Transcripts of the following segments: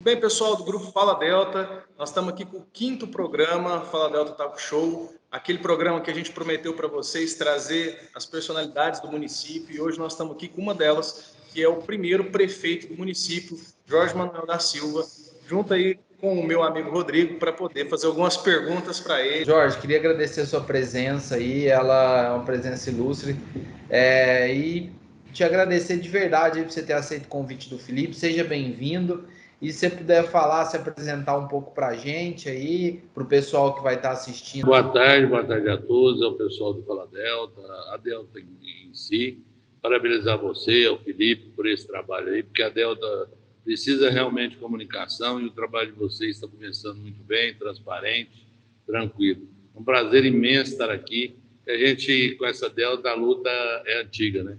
bem, pessoal do Grupo Fala Delta? Nós estamos aqui com o 5º programa, Fala Delta Talk Show, aquele programa que a gente prometeu para vocês trazer as personalidades do município, e hoje nós estamos aqui com uma delas, que é o primeiro prefeito do município, Jorge Manuel da Silva, junto aí com o meu amigo Rodrigo, para poder fazer algumas perguntas para ele. Jorge, queria agradecer a sua presença aí, ela é uma presença ilustre, e te agradecer de verdade por você ter aceito o convite do Felipe. Seja bem-vindo. E se você puder falar, se apresentar um pouco para a gente aí, para o pessoal que vai estar assistindo. Boa tarde a todos, ao pessoal do Fala Delta, a Delta em si. Parabenizar você, ao Felipe, por esse trabalho aí, porque a Delta precisa realmente de comunicação e o trabalho de vocês está começando muito bem, transparente, tranquilo. É um prazer imenso estar aqui. A gente, com essa Delta, a luta é antiga, né?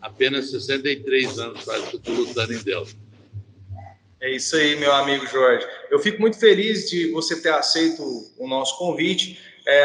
Apenas 63 anos quase que eu estou lutando em Delta. É isso aí, meu amigo Jorge. Eu fico muito feliz de você ter aceito o nosso convite.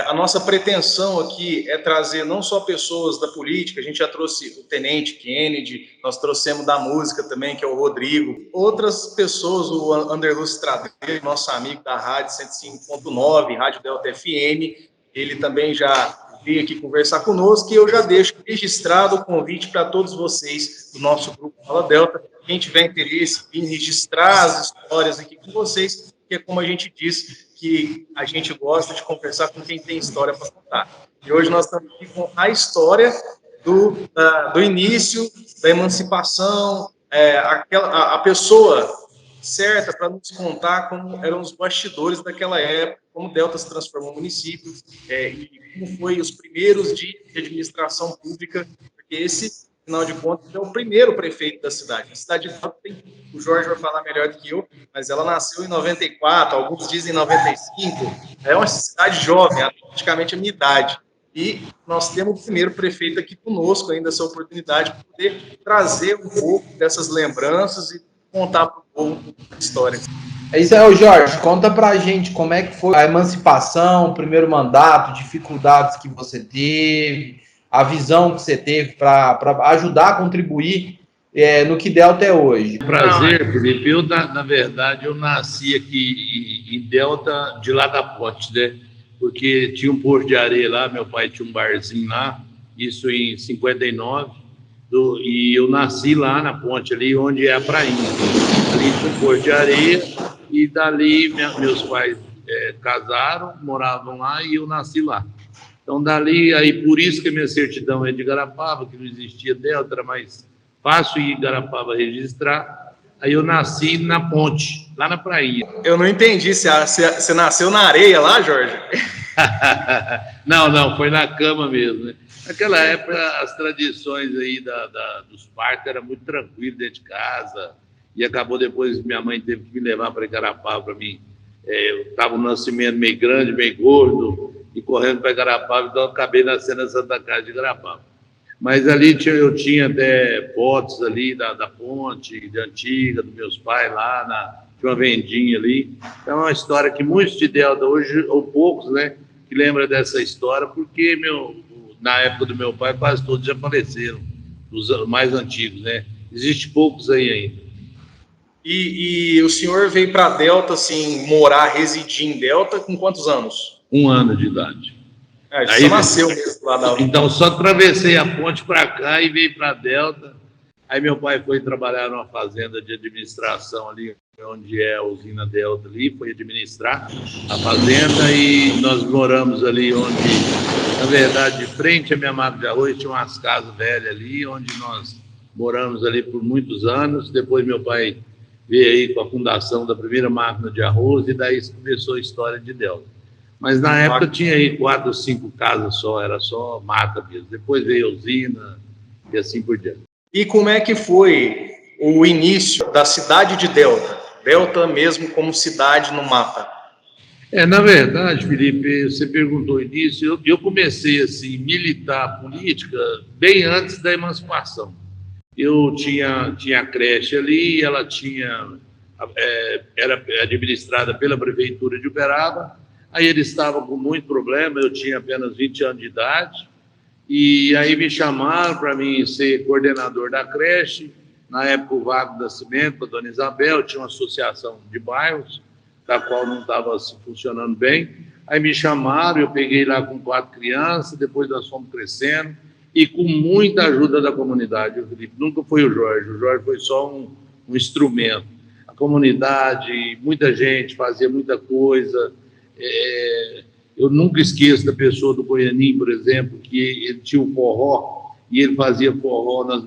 A nossa pretensão aqui é trazer não só pessoas da política, a gente já trouxe o Tenente Kennedy, nós trouxemos da música também, que é o Rodrigo, outras pessoas, o Anderluz Stradeiro, nosso amigo da Rádio 105.9, Rádio Delta FM, ele também já veio aqui conversar conosco, e eu já deixo registrado o convite para todos vocês do nosso grupo Fala Delta. Quem tiver interesse em registrar as histórias aqui com vocês, que é como a gente diz, que a gente gosta de conversar com quem tem história para contar. E hoje nós estamos aqui com a história do início, da emancipação, a pessoa certa para nos contar como eram os bastidores daquela época, como o Delta se transformou no município, e como foi os primeiros dias de administração pública, porque esse, afinal de contas, é o primeiro prefeito da cidade. A cidade de Delta tem, o Jorge vai falar melhor do que eu, mas ela nasceu em 94, alguns dizem 95, é uma cidade jovem, praticamente a minha idade. E nós temos o primeiro prefeito aqui conosco, ainda essa oportunidade de poder trazer um pouco dessas lembranças e contar para o povo a história. É isso aí, Jorge, conta pra gente como é que foi a emancipação, o primeiro mandato, dificuldades que você teve, a visão que você teve para ajudar a contribuir no que Delta é hoje. Prazer, Felipe. Eu, na verdade, eu nasci aqui em Delta, de lá da ponte, né? Porque tinha um posto de areia lá, meu pai tinha um barzinho lá, isso em 59, e eu nasci lá na ponte ali, onde é a prainha. Ali tinha um posto de areia, e dali meus pais casaram, moravam lá, e eu nasci lá. Então, dali, aí por isso que a minha certidão é de Igarapava, que não existia Delta, era mais fácil ir em Igarapava registrar. Aí eu nasci na ponte, lá na prainha. Eu não entendi, você nasceu na areia lá, Jorge? Não, foi na cama mesmo, né? Naquela época, as tradições aí dos partos eram muito tranquilas dentro de casa, e acabou depois, minha mãe teve que me levar para Igarapava para mim. Eu estava um nascimento meio grande, meio gordo, e correndo para Igarapava, então eu acabei nascendo na Santa Casa de Igarapava. Mas ali eu tinha até fotos ali da ponte, de antiga, dos meus pais lá, tinha uma vendinha ali. Então é uma história que muitos de Delta hoje, ou poucos, né, que lembram dessa história, porque na época do meu pai quase todos já faleceram, os mais antigos, né? Existem poucos aí ainda. E o senhor veio para Delta, assim, residir em Delta com quantos anos? 1 ano de idade. Aí nasceu mesmo lá na... Então, só atravessei a ponte para cá e veio para Delta. Aí meu pai foi trabalhar numa fazenda de administração ali, onde é a usina Delta ali, foi administrar a fazenda, e nós moramos ali onde, na verdade, de frente à minha máquina de arroz, tinha umas casas velhas ali, onde nós moramos ali por muitos anos. Depois meu pai veio aí com a fundação da primeira máquina de arroz, e daí começou a história de Delta. Mas na época tinha aí 4 ou 5 casas só, era só mata mesmo. Depois veio a usina e assim por diante. E como é que foi o início da cidade de Delta? Delta mesmo como cidade no mapa? Na verdade, Felipe, você perguntou o início, eu comecei assim, militar política bem antes da emancipação. Eu tinha a creche ali, ela era administrada pela prefeitura de Uberaba. Aí eles estavam com muito problema, eu tinha apenas 20 anos de idade, e aí me chamaram para mim ser coordenador da creche. Na época, o Vago do Nascimento, com a dona Isabel, tinha uma associação de bairros, da qual não estava funcionando bem. Aí me chamaram, eu peguei lá com 4 crianças, depois nós fomos crescendo, e com muita ajuda da comunidade. O Felipe nunca foi o Jorge foi só um instrumento. A comunidade, muita gente fazia muita coisa. Eu nunca esqueço da pessoa do Goianim, por exemplo, que ele tinha o forró, e ele fazia forró, nós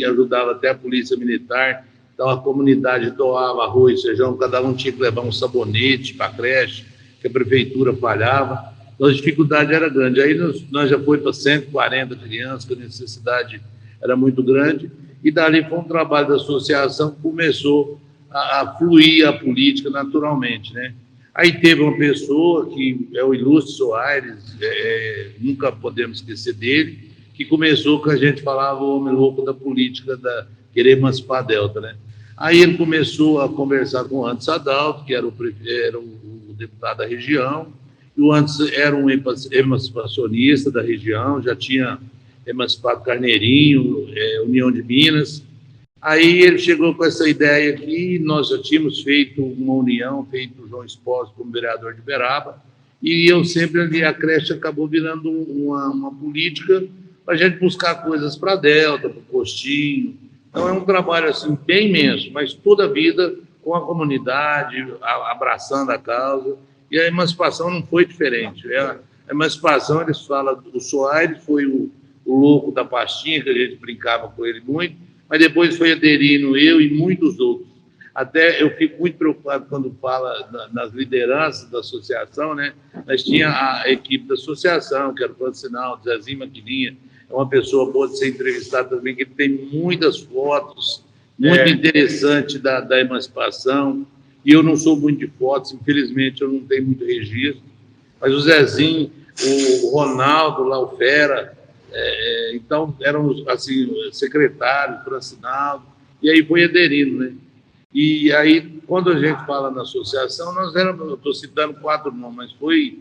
ajudava até a polícia militar, então a comunidade doava arroz, feijão, cada um tinha que levar um sabonete para a creche, que a prefeitura falhava, então a dificuldade era grande. Aí nós já foi para 140 crianças, que a necessidade era muito grande, e dali foi um trabalho da associação que começou a fluir a política naturalmente, né? Aí teve uma pessoa, que é o Ilustre Soares, nunca podemos esquecer dele, que começou com a gente falava o homem louco da política, querer emancipar a Delta, né? Aí ele começou a conversar com o Antes Adalto, que era o deputado da região, e o Antes era um emancipacionista da região, já tinha emancipado Carneirinho, União de Minas. Aí ele chegou com essa ideia aqui, nós já tínhamos feito uma união, feito o João Espósito como vereador de Uberaba, e eu sempre ali, a creche acabou virando uma política para a gente buscar coisas para a Delta, para o postinho. Então é um trabalho assim, bem imenso, mas toda a vida com a comunidade, abraçando a causa, e a emancipação não foi diferente. A emancipação, eles falam, o Soares foi o louco da pastinha, que a gente brincava com ele muito, mas depois foi aderindo eu e muitos outros. Até eu fico muito preocupado quando fala nas lideranças da associação, né? Nós tinha a equipe da associação, que era o Francinal, Zezinho Maquininha, é uma pessoa boa de ser entrevistada também, que tem muitas fotos muito interessantes da emancipação, e eu não sou muito de fotos, infelizmente eu não tenho muito registro, mas o Zezinho, o Ronaldo, lá o Fera, então eram assim, secretários, Francinaldo, e aí foi aderindo, né? E aí, quando a gente fala na associação, nós éramos, eu estou citando 4 nomes, mas foi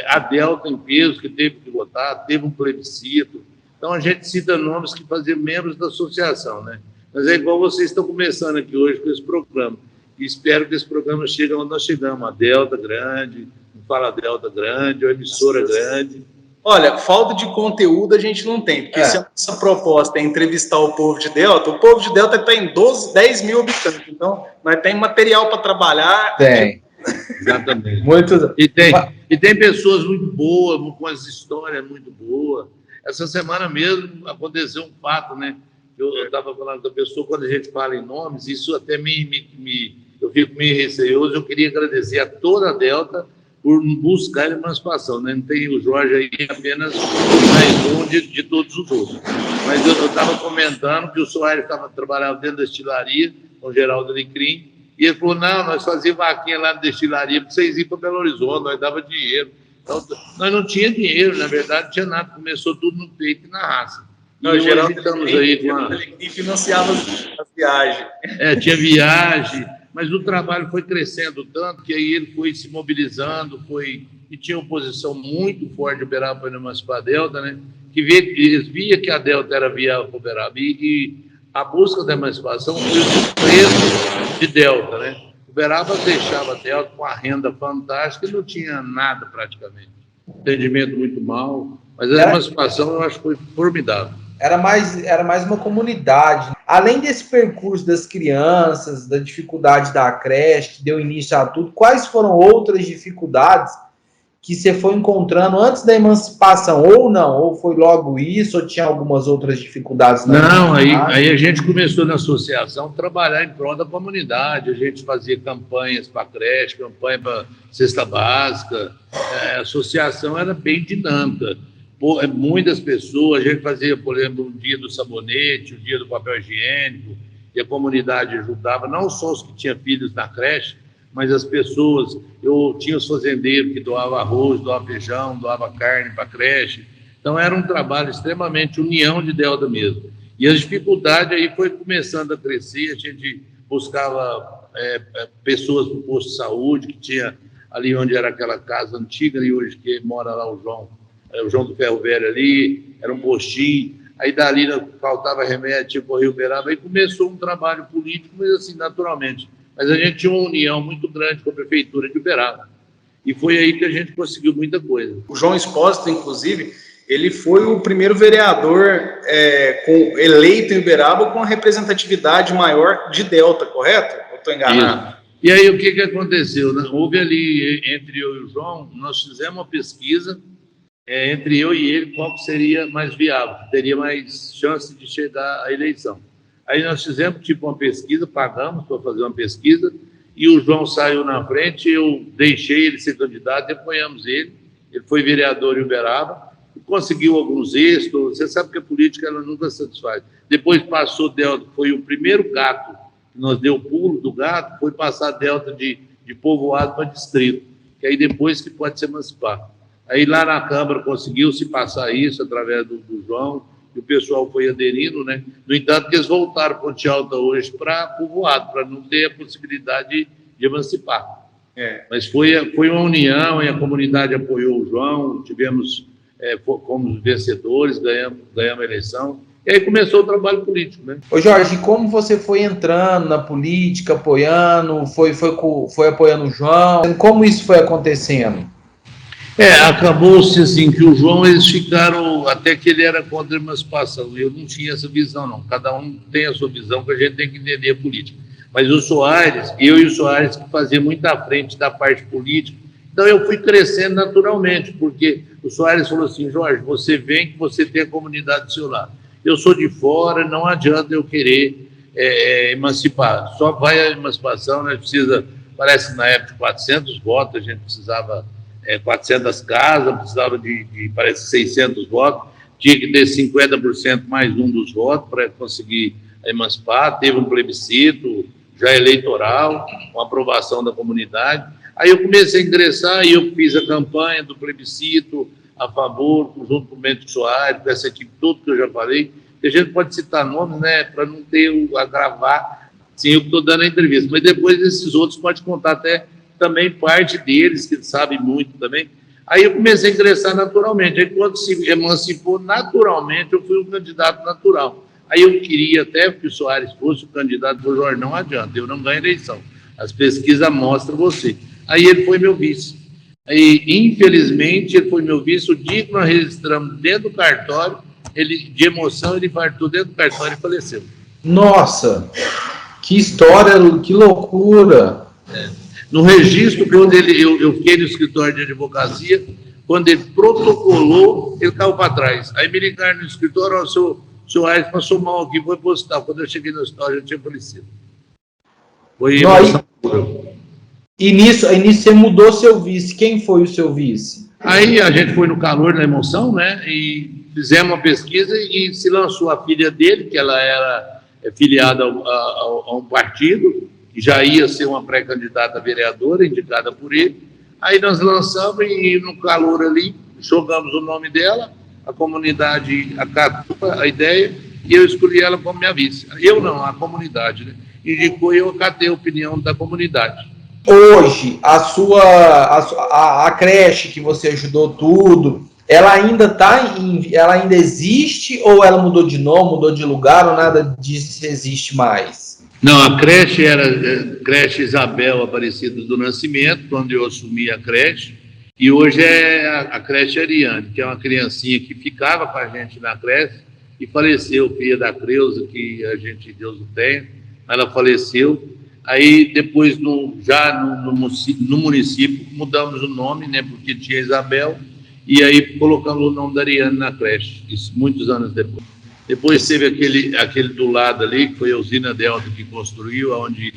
a Delta em peso, que teve que votar, teve um plebiscito. Então, a gente cita nomes que faziam membros da associação, né? Mas é igual vocês estão começando aqui hoje com esse programa. E espero que esse programa chegue onde nós chegamos, a Delta grande, um Fala Delta grande, uma emissora grande. Olha, falta de conteúdo a gente não tem, porque se a nossa proposta é entrevistar o povo de Delta está em 10 mil habitantes, então nós temos material para trabalhar. Tem. Exatamente. Muito. E tem pessoas muito boas, com as histórias muito boas. Essa semana mesmo aconteceu um fato, né? Eu estava falando da pessoa, quando a gente fala em nomes, isso até eu fico meio receoso. Eu queria agradecer a toda a Delta por buscar a emancipação, né? Não tem o Jorge aí apenas mais um de todos os outros. Mas eu estava comentando que o Soares trabalhava dentro da destilaria, com o Geraldo Alecrim, e ele falou, não, nós fazíamos vaquinha lá na destilaria para vocês irem para Belo Horizonte, nós dava dinheiro. Então, nós não tínhamos dinheiro, na verdade, não tinha nada, começou tudo no peito e na raça. E hoje estamos aí com a... E financiava as viagens. Tinha viagem, mas o trabalho foi crescendo tanto que aí ele foi se mobilizando, e tinha oposição muito forte de Uberaba para emancipar a Delta, né? Eles via que a Delta era viável para Uberaba, e a busca da emancipação foi o desprezo de Delta, né? Uberaba deixava a Delta com a renda fantástica e não tinha nada praticamente. Entendimento muito mal, mas a emancipação eu acho que foi formidável. Era mais uma comunidade. Além desse percurso das crianças, da dificuldade da creche, que deu início a tudo, quais foram outras dificuldades que você foi encontrando antes da emancipação? Ou não? Ou foi logo isso? Ou tinha algumas outras dificuldades? Não, aí a gente começou na associação a trabalhar em prol da comunidade. A gente fazia campanhas para creche, campanha para cesta básica. A associação era bem dinâmica. Muitas pessoas, a gente fazia, por exemplo, o dia do sabonete, o dia do papel higiênico, e a comunidade ajudava, não só os que tinham filhos na creche, mas as pessoas. Eu tinha os fazendeiros que doavam arroz, doavam feijão, doavam carne para a creche. Então, era um trabalho extremamente união de Delta mesmo. E a dificuldade aí foi começando a crescer, a gente buscava pessoas para o posto de saúde, que tinha ali onde era aquela casa antiga, e hoje que mora lá o João do Ferro Velho ali, era um postinho. aí dali faltava remédio, tipo Rio Uberaba, aí começou um trabalho político, mas assim, naturalmente. Mas a gente tinha uma união muito grande com a Prefeitura de Uberaba. E foi aí que a gente conseguiu muita coisa. O João Espósito, inclusive, ele foi o primeiro vereador eleito em Uberaba com a representatividade maior de Delta, correto? Eu estou enganado. Isso. E aí o que aconteceu? Houve ali, entre eu e o João, nós fizemos uma pesquisa, entre eu e ele, qual seria mais viável, teria mais chance de chegar à eleição. Aí nós fizemos tipo uma pesquisa, pagamos para fazer uma pesquisa, e o João saiu na frente, eu deixei ele ser candidato, apoiamos ele foi vereador em Uberaba, conseguiu alguns êxitos. Você sabe que a política ela nunca satisfaz. Depois passou Delta, foi o primeiro gato que nós deu o pulo do gato, foi passar Delta de povoado para distrito, que aí depois que pode se emancipar. Aí lá na Câmara conseguiu-se passar isso através do João, e o pessoal foi aderindo, né? No entanto, que eles voltaram Ponte Alta hoje para povoado, para não ter a possibilidade de emancipar. Mas foi uma união, e a comunidade apoiou o João, tivemos, fomos vencedores, ganhamos a eleição, e aí começou o trabalho político, né? Ô Jorge, como você foi entrando na política, apoiando, foi apoiando o João, como isso foi acontecendo? Acabou-se assim, que o João, eles ficaram, até que ele era contra a emancipação, eu não tinha essa visão não, cada um tem a sua visão, que a gente tem que entender a política. Mas o Soares, eu e o Soares, que fazia muito à frente da parte política, então eu fui crescendo naturalmente, porque o Soares falou assim: Jorge, você vem que você tem a comunidade do seu lado. Eu sou de fora, não adianta eu querer emancipar. Só vai a emancipação, nós precisa, parece que na época de 400 votos, a gente precisava 400 casas, precisava de parece 600 votos, tinha que ter 50% mais um dos votos para conseguir emancipar. Teve um plebiscito já eleitoral, com aprovação da comunidade. Aí eu comecei a ingressar e eu fiz a campanha do plebiscito a favor, junto com o Bento Soares, com essa equipe toda que eu já falei, que a gente pode citar nomes, né, para não ter agravar, sim, eu estou dando a entrevista, mas depois esses outros pode contar até também parte deles, que sabem muito também. Aí eu comecei a ingressar naturalmente, aí quando se emancipou naturalmente, eu fui um candidato natural. Aí eu queria até que o Soares fosse o candidato do Jorge, não adianta, eu não ganho eleição, as pesquisas mostram você. Aí ele foi meu vice. Aí, infelizmente, ele foi meu vice. O dia que nós registramos dentro do cartório, de emoção, ele partiu dentro do cartório e faleceu. Nossa, que história, que loucura! No registro, quando eu fiquei no escritório de advocacia, quando ele protocolou, ele caiu para trás. Aí me ligaram no escritório: o senhor Aires passou mal aqui, foi para o hospital. Quando eu cheguei no hospital, já tinha falecido. Foi emoção pura. E nisso você mudou seu vice. Quem foi o seu vice? Aí a gente foi no calor da emoção, né? E fizemos uma pesquisa e se lançou a filha dele, que ela era filiada a um partido, que já ia ser uma pré-candidata a vereadora, indicada por ele. Aí nós lançamos e no calor ali, jogamos o nome dela, a comunidade acatou a ideia e eu escolhi ela como minha vice. Eu não, a comunidade, né? Indicou e eu acatei a opinião da comunidade. Hoje, a creche que você ajudou tudo, ela ainda existe ou ela mudou de nome, mudou de lugar ou nada disso existe mais? Não, a creche era creche Isabel Aparecida do Nascimento, quando eu assumi a creche, e hoje é a creche Ariane, que é uma criancinha que ficava com a gente na creche e faleceu, filha da Creuza, que a gente, Deus o tenha, ela faleceu. Aí depois, no município, mudamos o nome, né, porque tinha Isabel, e aí colocamos o nome da Ariane na creche, isso muitos anos depois. Depois teve aquele do lado ali, que foi a usina Delta que construiu, onde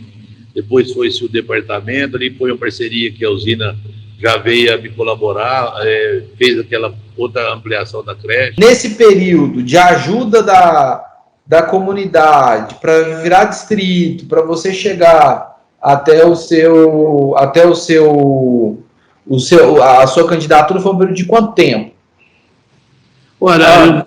depois foi-se o departamento, ali foi uma parceria que a usina já veio a me colaborar, fez aquela outra ampliação da creche. Nesse período de ajuda da comunidade para virar distrito, para você chegar até a sua candidatura, foi um período de quanto tempo? Olha,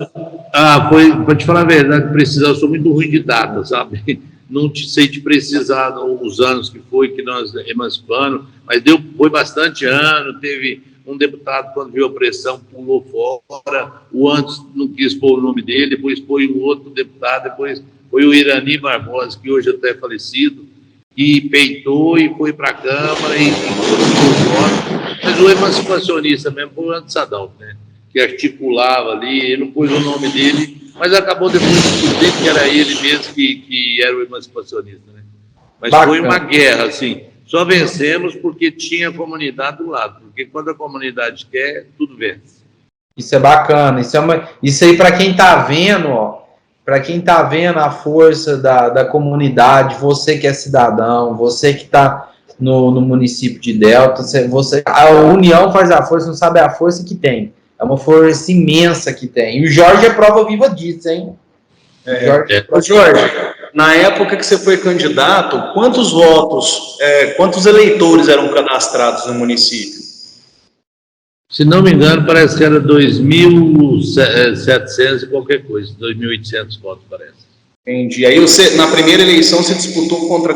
para te falar a verdade, eu sou muito ruim de data, sabe? Não sei te precisar os anos que nós emancipamos, mas foi bastante ano, teve um deputado, quando viu a pressão, pulou fora, o antes não quis pôr o nome dele, depois foi o outro deputado, depois foi o Irani Barbosa, que hoje até é falecido, e peitou e foi para a Câmara e conseguiu o voto. Mas o emancipacionista mesmo foi o Antsadão, né? Que articulava ali, ele não pôs o nome dele, mas acabou depois descobrindo que era ele mesmo que era o emancipacionista, né? Mas bacana. Foi uma guerra, assim. Só vencemos porque tinha a comunidade do lado, porque quando a comunidade quer, tudo vence. Isso é bacana, isso aí para quem está vendo, ó, para quem está vendo a força da comunidade, você que é cidadão, você que está no município de Delta, a união faz a força, não sabe a força que tem. É uma força imensa que tem. E o Jorge é prova viva disso, hein? Jorge, na época que você foi candidato, quantos votos, quantos eleitores eram cadastrados no município? Se não me engano, parece que era 2.700 e qualquer coisa, 2.800 votos, parece. Entendi. Aí você, na primeira eleição, você disputou contra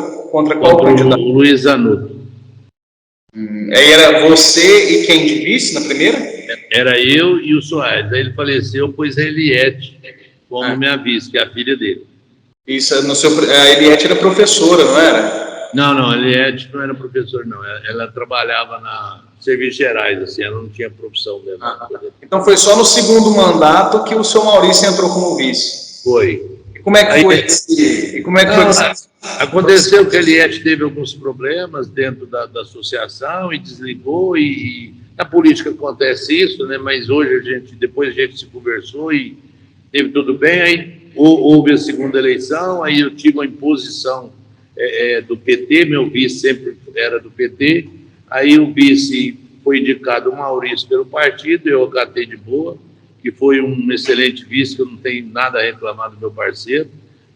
qual candidato? O Luiz Zanuto. Aí era você e quem de vice na primeira? Era eu e o Soares. Aí ele faleceu, pôs a Eliette como minha vice, que é a filha dele. Isso, a Eliette era professora, não era? Não, a Eliette não era professora, não. Ela trabalhava na serviços gerais, assim, ela não tinha profissão mesmo. Então foi só no segundo mandato que o seu Maurício entrou como vice? Foi. E como é que foi? Aconteceu que a Eliette teve alguns problemas dentro da associação e desligou, e na política acontece isso, né? Mas hoje depois a gente se conversou e teve tudo bem. Aí houve a segunda eleição, aí eu tive uma imposição do PT, meu vice sempre era do PT, aí o vice foi indicado o Maurício pelo partido, eu acatei de boa, que foi um excelente vice, que eu não tenho nada a reclamar do meu parceiro,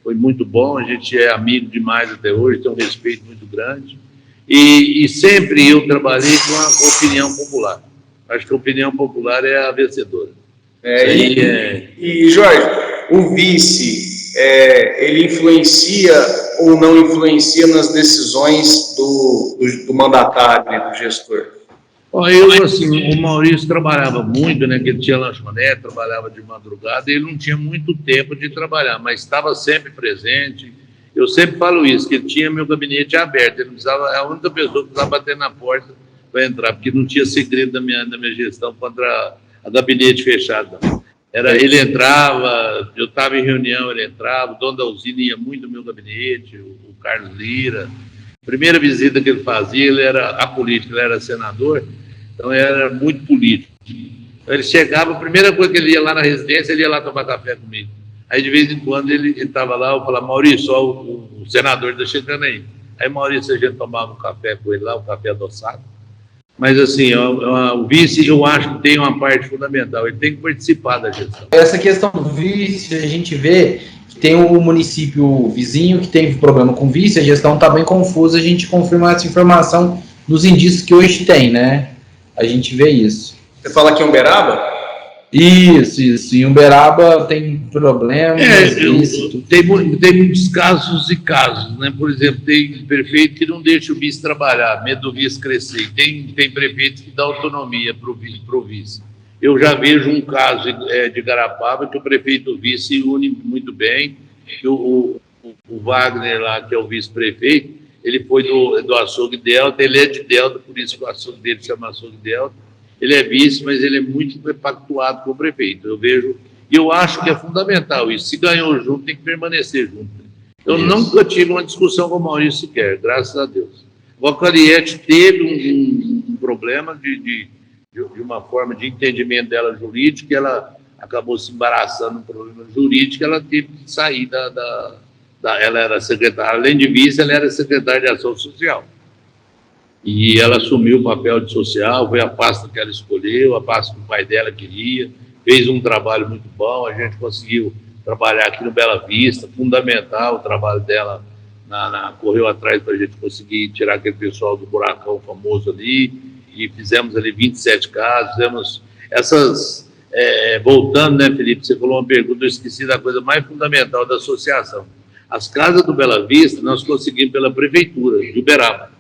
foi muito bom, a gente é amigo demais até hoje, tem um respeito muito grande, e sempre eu trabalhei com a opinião popular. Acho que a opinião popular é a vencedora. E Jorge, o vice, ele influencia ou não influencia nas decisões do mandatário, né, do gestor? O Maurício trabalhava muito, né, que ele tinha lanchonete, trabalhava de madrugada, e ele não tinha muito tempo de trabalhar, mas estava sempre presente. Eu sempre falo isso, que ele tinha meu gabinete aberto, ele precisava, a única pessoa que precisava bater na porta para entrar, porque não tinha segredo da minha gestão contra a gabinete fechado. Ele entrava, eu estava em reunião, ele entrava, o dono da usina ia muito no meu gabinete, o Carlos Lira. Primeira visita que ele fazia, ele era apolítico, ele era senador, então era muito político. Então ele chegava, a primeira coisa que ele ia lá na residência, ele ia lá tomar café comigo. Aí de vez em quando ele estava lá, eu falava, Maurício, ó, o senador está chegando aí. Aí Maurício, a gente tomava um café com ele lá, um café adoçado. Mas assim, o vice, eu acho que tem uma parte fundamental, ele tem que participar da gestão. Essa questão do vice, a gente vê que tem o município vizinho que tem problema com vice, a gestão está bem confusa, a gente confirma essa informação nos indícios que hoje tem, né? A gente vê isso. Você fala aqui em Uberaba? Isso. Em Uberaba tem problemas. Tem muitos casos e casos, né? Por exemplo, tem prefeito que não deixa o vice trabalhar, medo do vice crescer. Tem prefeito que dá autonomia para o vice. Eu já vejo um caso de Garapaba que o prefeito e o vice se unem muito bem. O Wagner lá, que é o vice-prefeito, ele foi do açougue Delta, ele é de Delta, por isso que o açougue dele chama açougue Delta. Ele é vice, mas ele é muito pactuado com o prefeito. Eu acho que é fundamental isso. Se ganhou junto, tem que permanecer junto. Eu nunca tive uma discussão com o Maurício sequer, graças a Deus. O Clariette teve um problema de uma forma de entendimento dela jurídica, ela acabou se embaraçando no problema jurídico, ela teve que sair ela era secretária, além de vice, ela era secretária de Ação Social. E ela assumiu o papel de social, foi a pasta que ela escolheu, a pasta que o pai dela queria, fez um trabalho muito bom, a gente conseguiu trabalhar aqui no Bela Vista, fundamental o trabalho dela, correu atrás para a gente conseguir tirar aquele pessoal do buracão famoso ali, e fizemos ali 27 casos, fizemos essas... voltando, né, Felipe, você falou uma pergunta, eu esqueci da coisa mais fundamental da associação. As casas do Bela Vista nós conseguimos pela prefeitura de Uberaba.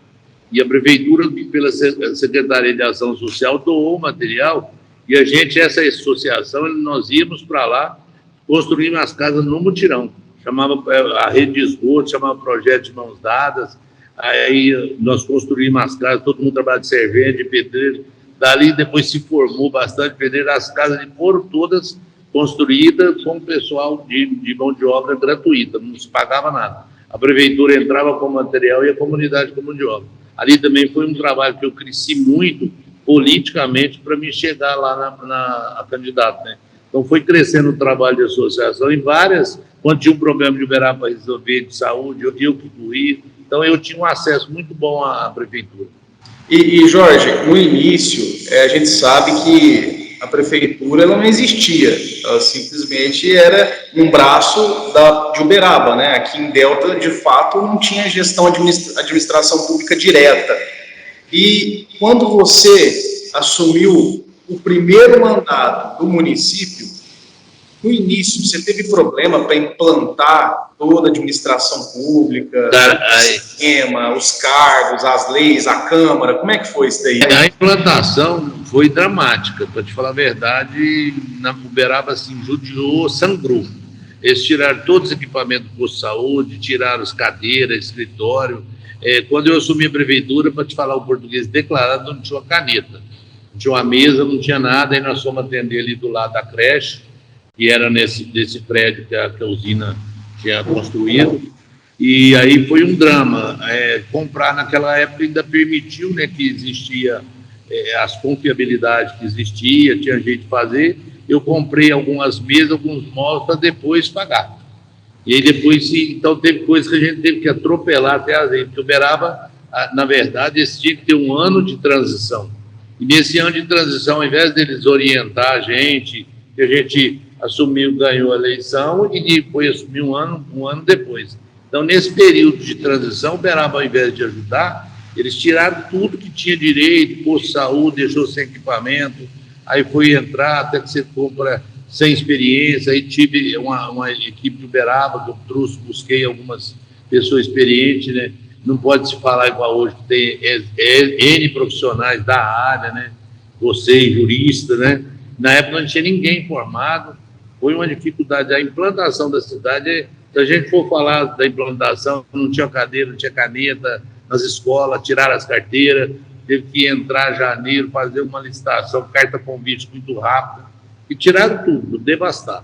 E a prefeitura, pela Secretaria de Ação Social, doou o material e a gente, essa associação, nós íamos para lá construir umas casas no mutirão. Chamava a rede de esgoto, chamava Projeto de Mãos Dadas. Aí nós construímos as casas, todo mundo trabalhava de servente, de pedreiro. Dali depois se formou bastante pedreiro. As casas foram todas construídas com o pessoal de mão de obra gratuita, não se pagava nada. A prefeitura entrava com material e a comunidade com mão de obra. Ali também foi um trabalho que eu cresci muito politicamente para me chegar lá a candidato, né? Então foi crescendo o trabalho de associação em várias, quando tinha um problema de Uberaba para resolver de saúde, eu que doía. Então eu tinha um acesso muito bom à prefeitura. E Jorge, no início, a gente sabe que a prefeitura ela não existia, ela simplesmente era um braço de Uberaba, né? Aqui em Delta, de fato, não tinha gestão administração pública direta. E quando você assumiu o primeiro mandato do município, no início, você teve problema para implantar toda a administração pública, o sistema, os cargos, as leis, a Câmara? Como é que foi isso daí? A implantação foi dramática, para te falar a verdade. Na Uberaba, assim, judiou, sangrou. Eles tiraram todos os equipamentos do posto de saúde, tiraram as cadeiras, escritório. Quando eu assumi a prefeitura, para te falar o português declarado, não tinha uma caneta, não tinha uma mesa, não tinha nada. Aí nós fomos atender ali do lado da creche, que era desse prédio que a usina tinha construído, e aí foi um drama. Comprar naquela época ainda permitiu, né, que existia as confiabilidades que existia, tinha jeito de fazer. Eu comprei algumas mesas, alguns móveis para depois pagar. E aí depois, então teve coisas que a gente teve que atropelar até a gente, porque Uberaba, na verdade, esse tinha que ter um ano de transição. E nesse ano de transição, ao invés deles orientar a gente, que a gente assumiu, ganhou a eleição e depois assumiu um ano depois. Então, nesse período de transição, o Uberaba, ao invés de ajudar, eles tiraram tudo que tinha direito, posto de saúde, deixou sem equipamento, aí foi entrar, até que você compra sem experiência, aí tive uma equipe de Uberaba que eu trouxe, busquei algumas pessoas experientes, né? Não pode se falar igual hoje, que tem N profissionais da área, né? Você, jurista, né? Na época não tinha ninguém formado, foi uma dificuldade. A implantação da cidade, se a gente for falar da implantação, não tinha cadeira, não tinha caneta nas escolas, tiraram as carteiras, teve que entrar em janeiro, fazer uma licitação, carta convite muito rápida, e tiraram tudo, devastaram.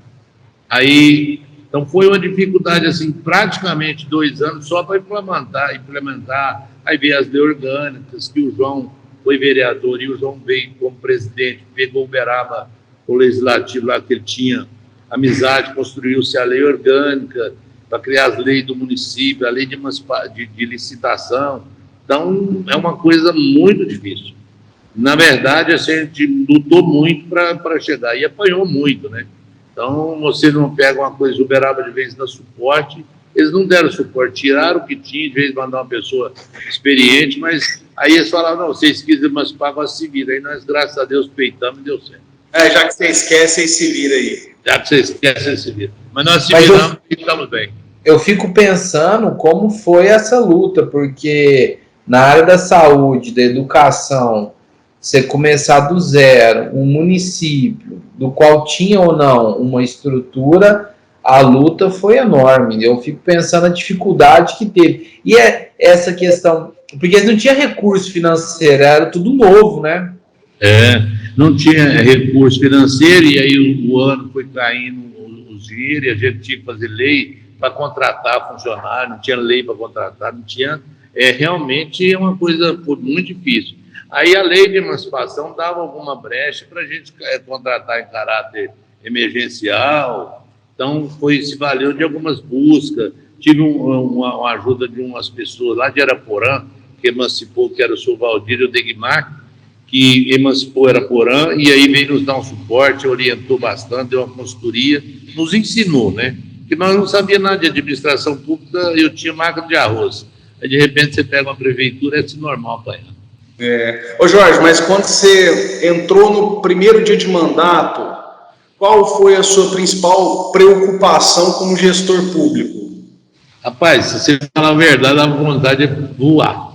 Aí, então foi uma dificuldade, assim, praticamente 2 anos só para implementar, aí veio as leis orgânicas, que o João foi vereador e o João veio como presidente, pegou o Uberaba, o legislativo lá que ele tinha amizade, construiu-se a lei orgânica para criar as leis do município, a lei de licitação. Então, é uma coisa muito difícil. Na verdade, a gente lutou muito para chegar e apanhou muito, né? Então, você não pega uma coisa, Uberaba de vez dar suporte, eles não deram suporte, tiraram o que tinha, de vez de mandar uma pessoa experiente, mas aí eles falaram, não, vocês quisem emancipar, agora se vira. Aí nós, graças a Deus, peitamos e deu certo. Já que você esquece, aí se vira aí. Já que você esquece, aí se vira. Mas nós se viramos e estamos bem. Eu fico pensando como foi essa luta, porque na área da saúde, da educação, você começar do zero, um município do qual tinha ou não uma estrutura, a luta foi enorme. Eu fico pensando na dificuldade que teve. E essa questão, porque não tinha recurso financeiro, era tudo novo, né? Não tinha recurso financeiro, e aí o ano foi caindo os dinheiros, e a gente tinha que fazer lei para contratar funcionário, não tinha lei para contratar, não tinha. Realmente é uma coisa muito difícil. Aí a lei de emancipação dava alguma brecha para a gente contratar em caráter emergencial, então se valeu de algumas buscas. Tive uma ajuda de umas pessoas lá de Araporã, que emancipou, que era o senhor Valdir e o Degmar, que emancipou Araporã, e aí veio nos dar um suporte, orientou bastante, deu uma consultoria, nos ensinou, né? Porque nós não sabíamos nada de administração pública, eu tinha máquina de arroz. Aí, de repente, você pega uma prefeitura, é normal apanhar. Ô Jorge, mas quando você entrou no primeiro dia de mandato, qual foi a sua principal preocupação como gestor público? Rapaz, se você falar a verdade, dá vontade de voar.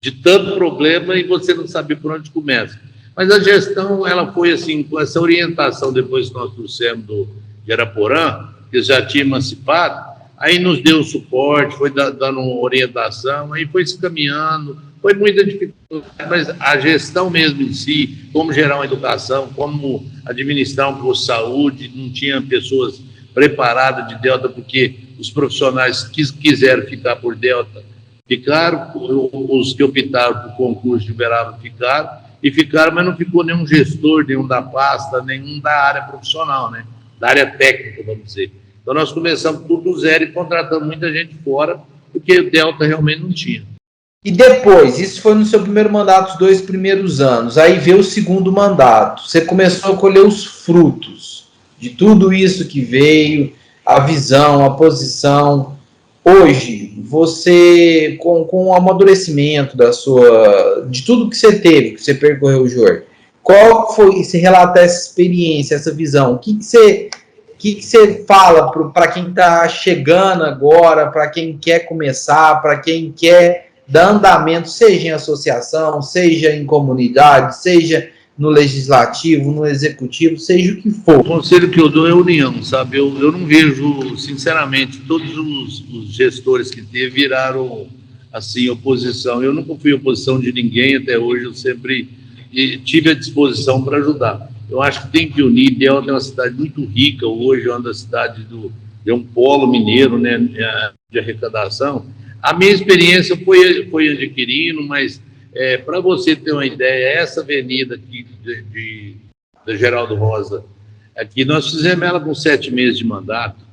de tanto problema e você não sabe por onde começa. Mas a gestão, ela foi assim, com essa orientação depois que nós trouxemos de Araporã, que já tinha emancipado, aí nos deu suporte, foi dando orientação, aí foi se caminhando, foi muita dificuldade, mas a gestão mesmo em si, como gerar uma educação, como administrar um posto de saúde, não tinha pessoas preparadas de Delta, porque os profissionais que quiseram ficar por Delta ficaram, os que optaram por concurso de Uberaba ficaram, mas não ficou nenhum gestor, nenhum da pasta, nenhum da área profissional, né? Da área técnica, vamos dizer. Então, nós começamos tudo do zero e contratamos muita gente fora, porque o Delta realmente não tinha. E depois, isso foi no seu primeiro mandato, os 2 primeiros anos, aí veio o segundo mandato, você começou a colher os frutos de tudo isso que veio, a visão, a posição. Hoje, você, com o amadurecimento de tudo que você teve, que você percorreu, Jorge, qual foi, se relatar essa experiência, essa visão, o que você fala para quem está chegando agora, para quem quer começar, para quem quer dar andamento, seja em associação, seja em comunidade, seja no legislativo, no executivo, seja o que for? O conselho que eu dou é união, sabe? Eu não vejo, sinceramente, todos os gestores que teve viraram, assim, oposição. Eu nunca fui oposição de ninguém até hoje, eu sempre tive a disposição para ajudar. Eu acho que tem que unir. Delta é uma cidade muito rica hoje, é uma cidade é um polo mineiro, né, de arrecadação. A minha experiência foi adquirindo, mas para você ter uma ideia, essa avenida aqui da Geraldo Rosa, aqui nós fizemos ela com 7 meses de mandato.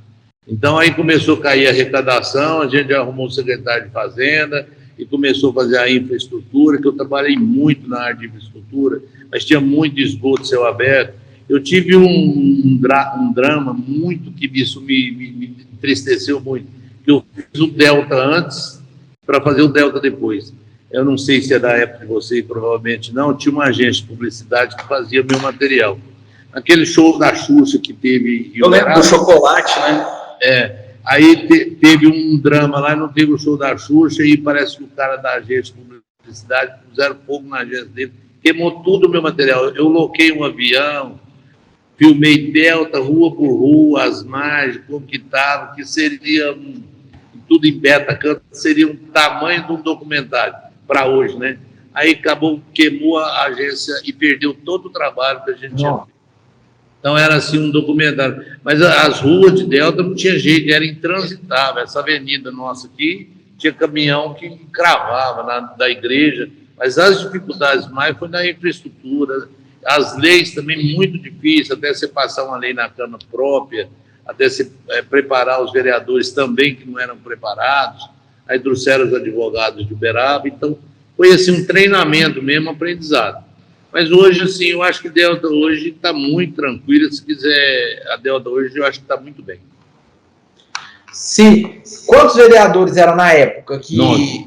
Então aí começou a cair a arrecadação, a gente arrumou o secretário de Fazenda e começou a fazer a infraestrutura, que eu trabalhei muito na área de infraestrutura, mas tinha muito esgoto céu aberto. Eu tive um drama muito, que isso me entristeceu muito, que eu fiz o Delta antes para fazer o Delta depois. Eu não sei se é da época de você, provavelmente não, tinha uma agência de publicidade que fazia meu material. Aquele show da Xuxa que teve... Eu lembro do chocolate, né? Aí teve um drama lá, não teve o show da Xuxa, e parece que o cara da agência de publicidade puseram fogo na agência dele, queimou tudo o meu material. Eu loquei um avião, filmei Delta, rua por rua, as margens, como que estava, que seria tudo em beta, seria um tamanho de um documentário para hoje, né? Aí queimou a agência e perdeu todo o trabalho que a gente tinha feito. Então era assim um documentário. Mas as ruas de Delta não tinha jeito, era intransitável. Essa avenida nossa aqui tinha caminhão que cravava da igreja. Mas as dificuldades mais foi na infraestrutura, as leis também muito difíceis, até você passar uma lei na Câmara própria, até se preparar os vereadores também que não eram preparados. Aí trouxeram os advogados de Uberaba. Então foi assim um treinamento mesmo, aprendizado. Mas hoje, assim, eu acho que a Delta hoje está muito tranquila. Se quiser, a Delta hoje eu acho que está muito bem. Sim. Quantos vereadores eram na época? 9.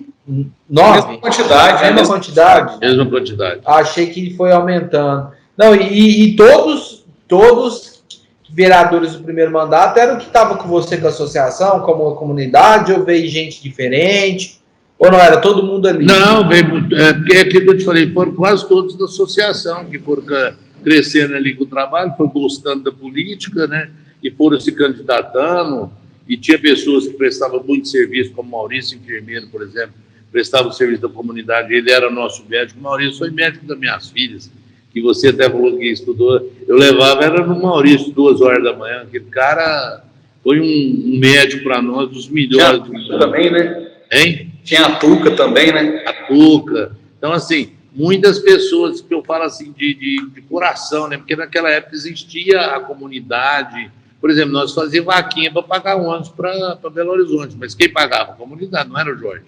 9? Mesma quantidade. Mesma quantidade? Mesma quantidade. Achei que foi aumentando. Não, e todos vereadores do primeiro mandato eram que estavam com você com a associação, como a comunidade, ou veio gente diferente? Ou não era todo mundo ali? Não, porque é aquilo que eu te falei, foram quase todos da associação, que foram crescendo ali com o trabalho, foram gostando da política, né? E foram se candidatando, e tinha pessoas que prestavam muito serviço, como Maurício, enfermeiro, por exemplo, prestava o serviço da comunidade, ele era nosso médico. Maurício foi médico das minhas filhas, que você até falou que estudou, eu levava, era no Maurício, 2 horas da manhã, aquele cara foi um médico para nós, dos melhores. Também, né? Hein? Tinha a Tuca também, né? A Tuca. Então, assim, muitas pessoas que eu falo assim de coração, né? Porque naquela época existia a comunidade. Por exemplo, nós fazíamos vaquinha para pagar ônibus para Belo Horizonte, mas quem pagava? A comunidade, não era o Jorge.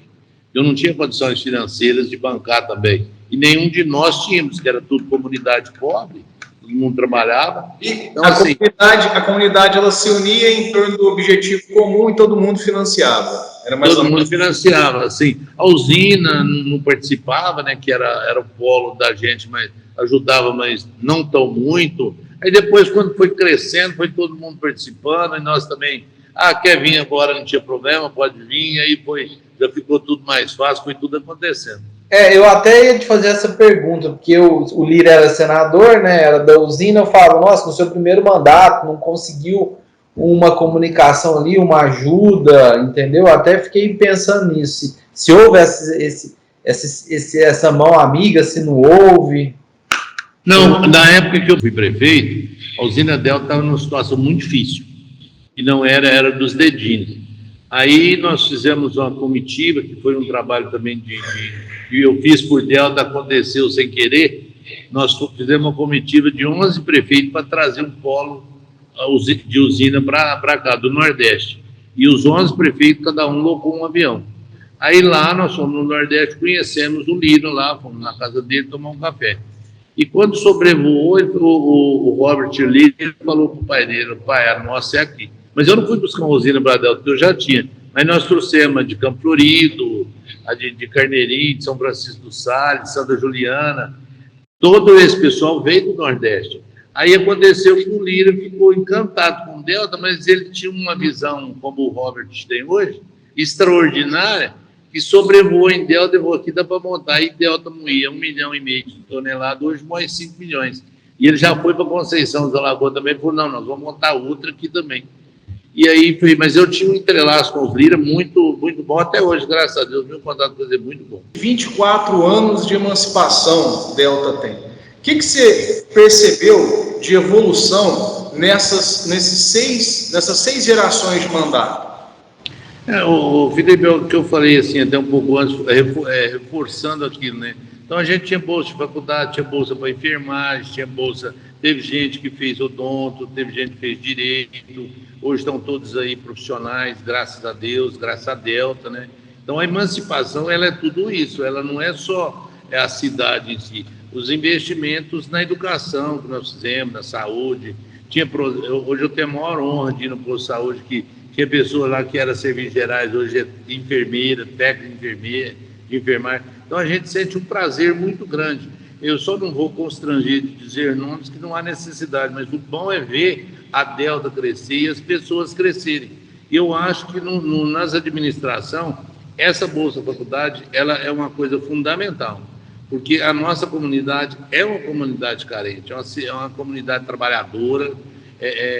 Eu não tinha condições financeiras de bancar também. E nenhum de nós tínhamos, que era tudo comunidade pobre, todo mundo trabalhava. Então, a comunidade ela se unia em torno do objetivo comum e todo mundo financiava. Era mais todo mundo financiava, assim. A usina não participava, né, que era o polo da gente, mas ajudava, mas não tão muito. Aí depois, quando foi crescendo, foi todo mundo participando, e nós também, quer vir agora, não tinha problema, pode vir, aí já ficou tudo mais fácil, foi tudo acontecendo. Eu até ia te fazer essa pergunta, porque o Lira era senador, né? Era da usina. Eu falava, nossa, no seu primeiro mandato não conseguiu uma comunicação ali, uma ajuda, entendeu? Até fiquei pensando nisso. Se houve essa mão amiga, se não houve. Não, na época que eu fui prefeito, a usina Delta estava numa situação muito difícil. E não era dos dedinhos. Aí nós fizemos uma comitiva, que foi um trabalho também que eu fiz por Delta, aconteceu sem querer. Nós fizemos uma comitiva de 11 prefeitos para trazer um polo de usina para cá, do Nordeste. E os 11 prefeitos, cada um locou um avião. Aí lá nós fomos no Nordeste, conhecemos o Lira lá, fomos na casa dele tomar um café. E quando sobrevoou, o Robert Lira falou para o pai dele, pai, a nossa é aqui. Mas eu não fui buscar uma usina para Delta, porque eu já tinha. Mas nós trouxemos a de Campo Florido, a de Carneirinho, de São Francisco do Sales, Santa Juliana. Todo esse pessoal veio do Nordeste. Aí aconteceu que o Lira ficou encantado com o Delta, mas ele tinha uma visão, como o Robert tem hoje, extraordinária, que sobrevoou em Delta e falou, aqui dá para montar. Aí Delta moía 1,5 milhão de toneladas, hoje moe 5 milhões. E ele já foi para Conceição dos Alagoas também, falou, não, nós vamos montar outra aqui também. E aí, mas eu tinha um entrelaço com os Lira muito, muito bom, até hoje, graças a Deus, meu contato com ele é muito bom. 24 anos de emancipação o Delta tem. O que você percebeu de evolução nessas 6 gerações de mandato? O Felipe, o que eu falei assim, até um pouco antes, reforçando aquilo, né? Então a gente tinha bolsa de faculdade, tinha bolsa para enfermagem, tinha bolsa, teve gente que fez odonto, teve gente que fez direito, hoje estão todos aí profissionais, graças a Deus, graças a Delta, né? Então a emancipação, ela é tudo isso, ela não é só a cidade em si, os investimentos na educação que nós fizemos, na saúde, hoje eu tenho a maior honra de ir no posto de saúde, que tinha pessoa lá que era serviços gerais, hoje é enfermeira, técnica de enfermagem. Então a gente sente um prazer muito grande. Eu só não vou constranger de dizer nomes que não há necessidade, mas o bom é ver a Delta crescer e as pessoas crescerem. E eu acho que nas administrações, essa Bolsa Faculdade, ela é uma coisa fundamental, porque a nossa comunidade é uma comunidade carente, é uma comunidade trabalhadora.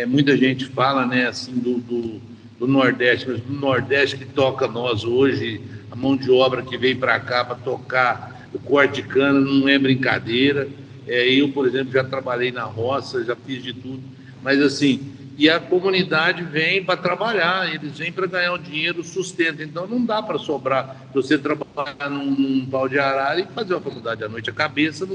Muita gente fala, né, assim, do Nordeste, mas do Nordeste que toca nós hoje, a mão de obra que veio para cá para tocar o corte de cana não é brincadeira. Eu, por exemplo, já trabalhei na roça, já fiz de tudo, mas assim, e a comunidade vem para trabalhar, eles vêm para ganhar o dinheiro, o sustento, então não dá para sobrar você trabalhar num pau de arara e fazer uma faculdade à noite, a cabeça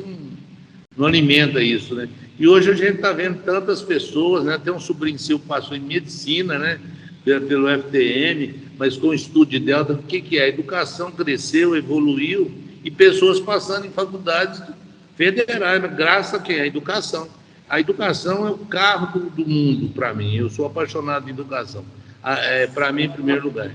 não alimenta isso, né? E hoje a gente está vendo tantas pessoas, né? Tem um sobrinho seu que passou em medicina, né? Pelo FTM, mas com o estudo de Delta, o que é? A educação cresceu, evoluiu, e pessoas passando em faculdades federais, graças a quem? A educação. A educação é o carro do mundo para mim, eu sou apaixonado em educação. Para mim, em primeiro lugar.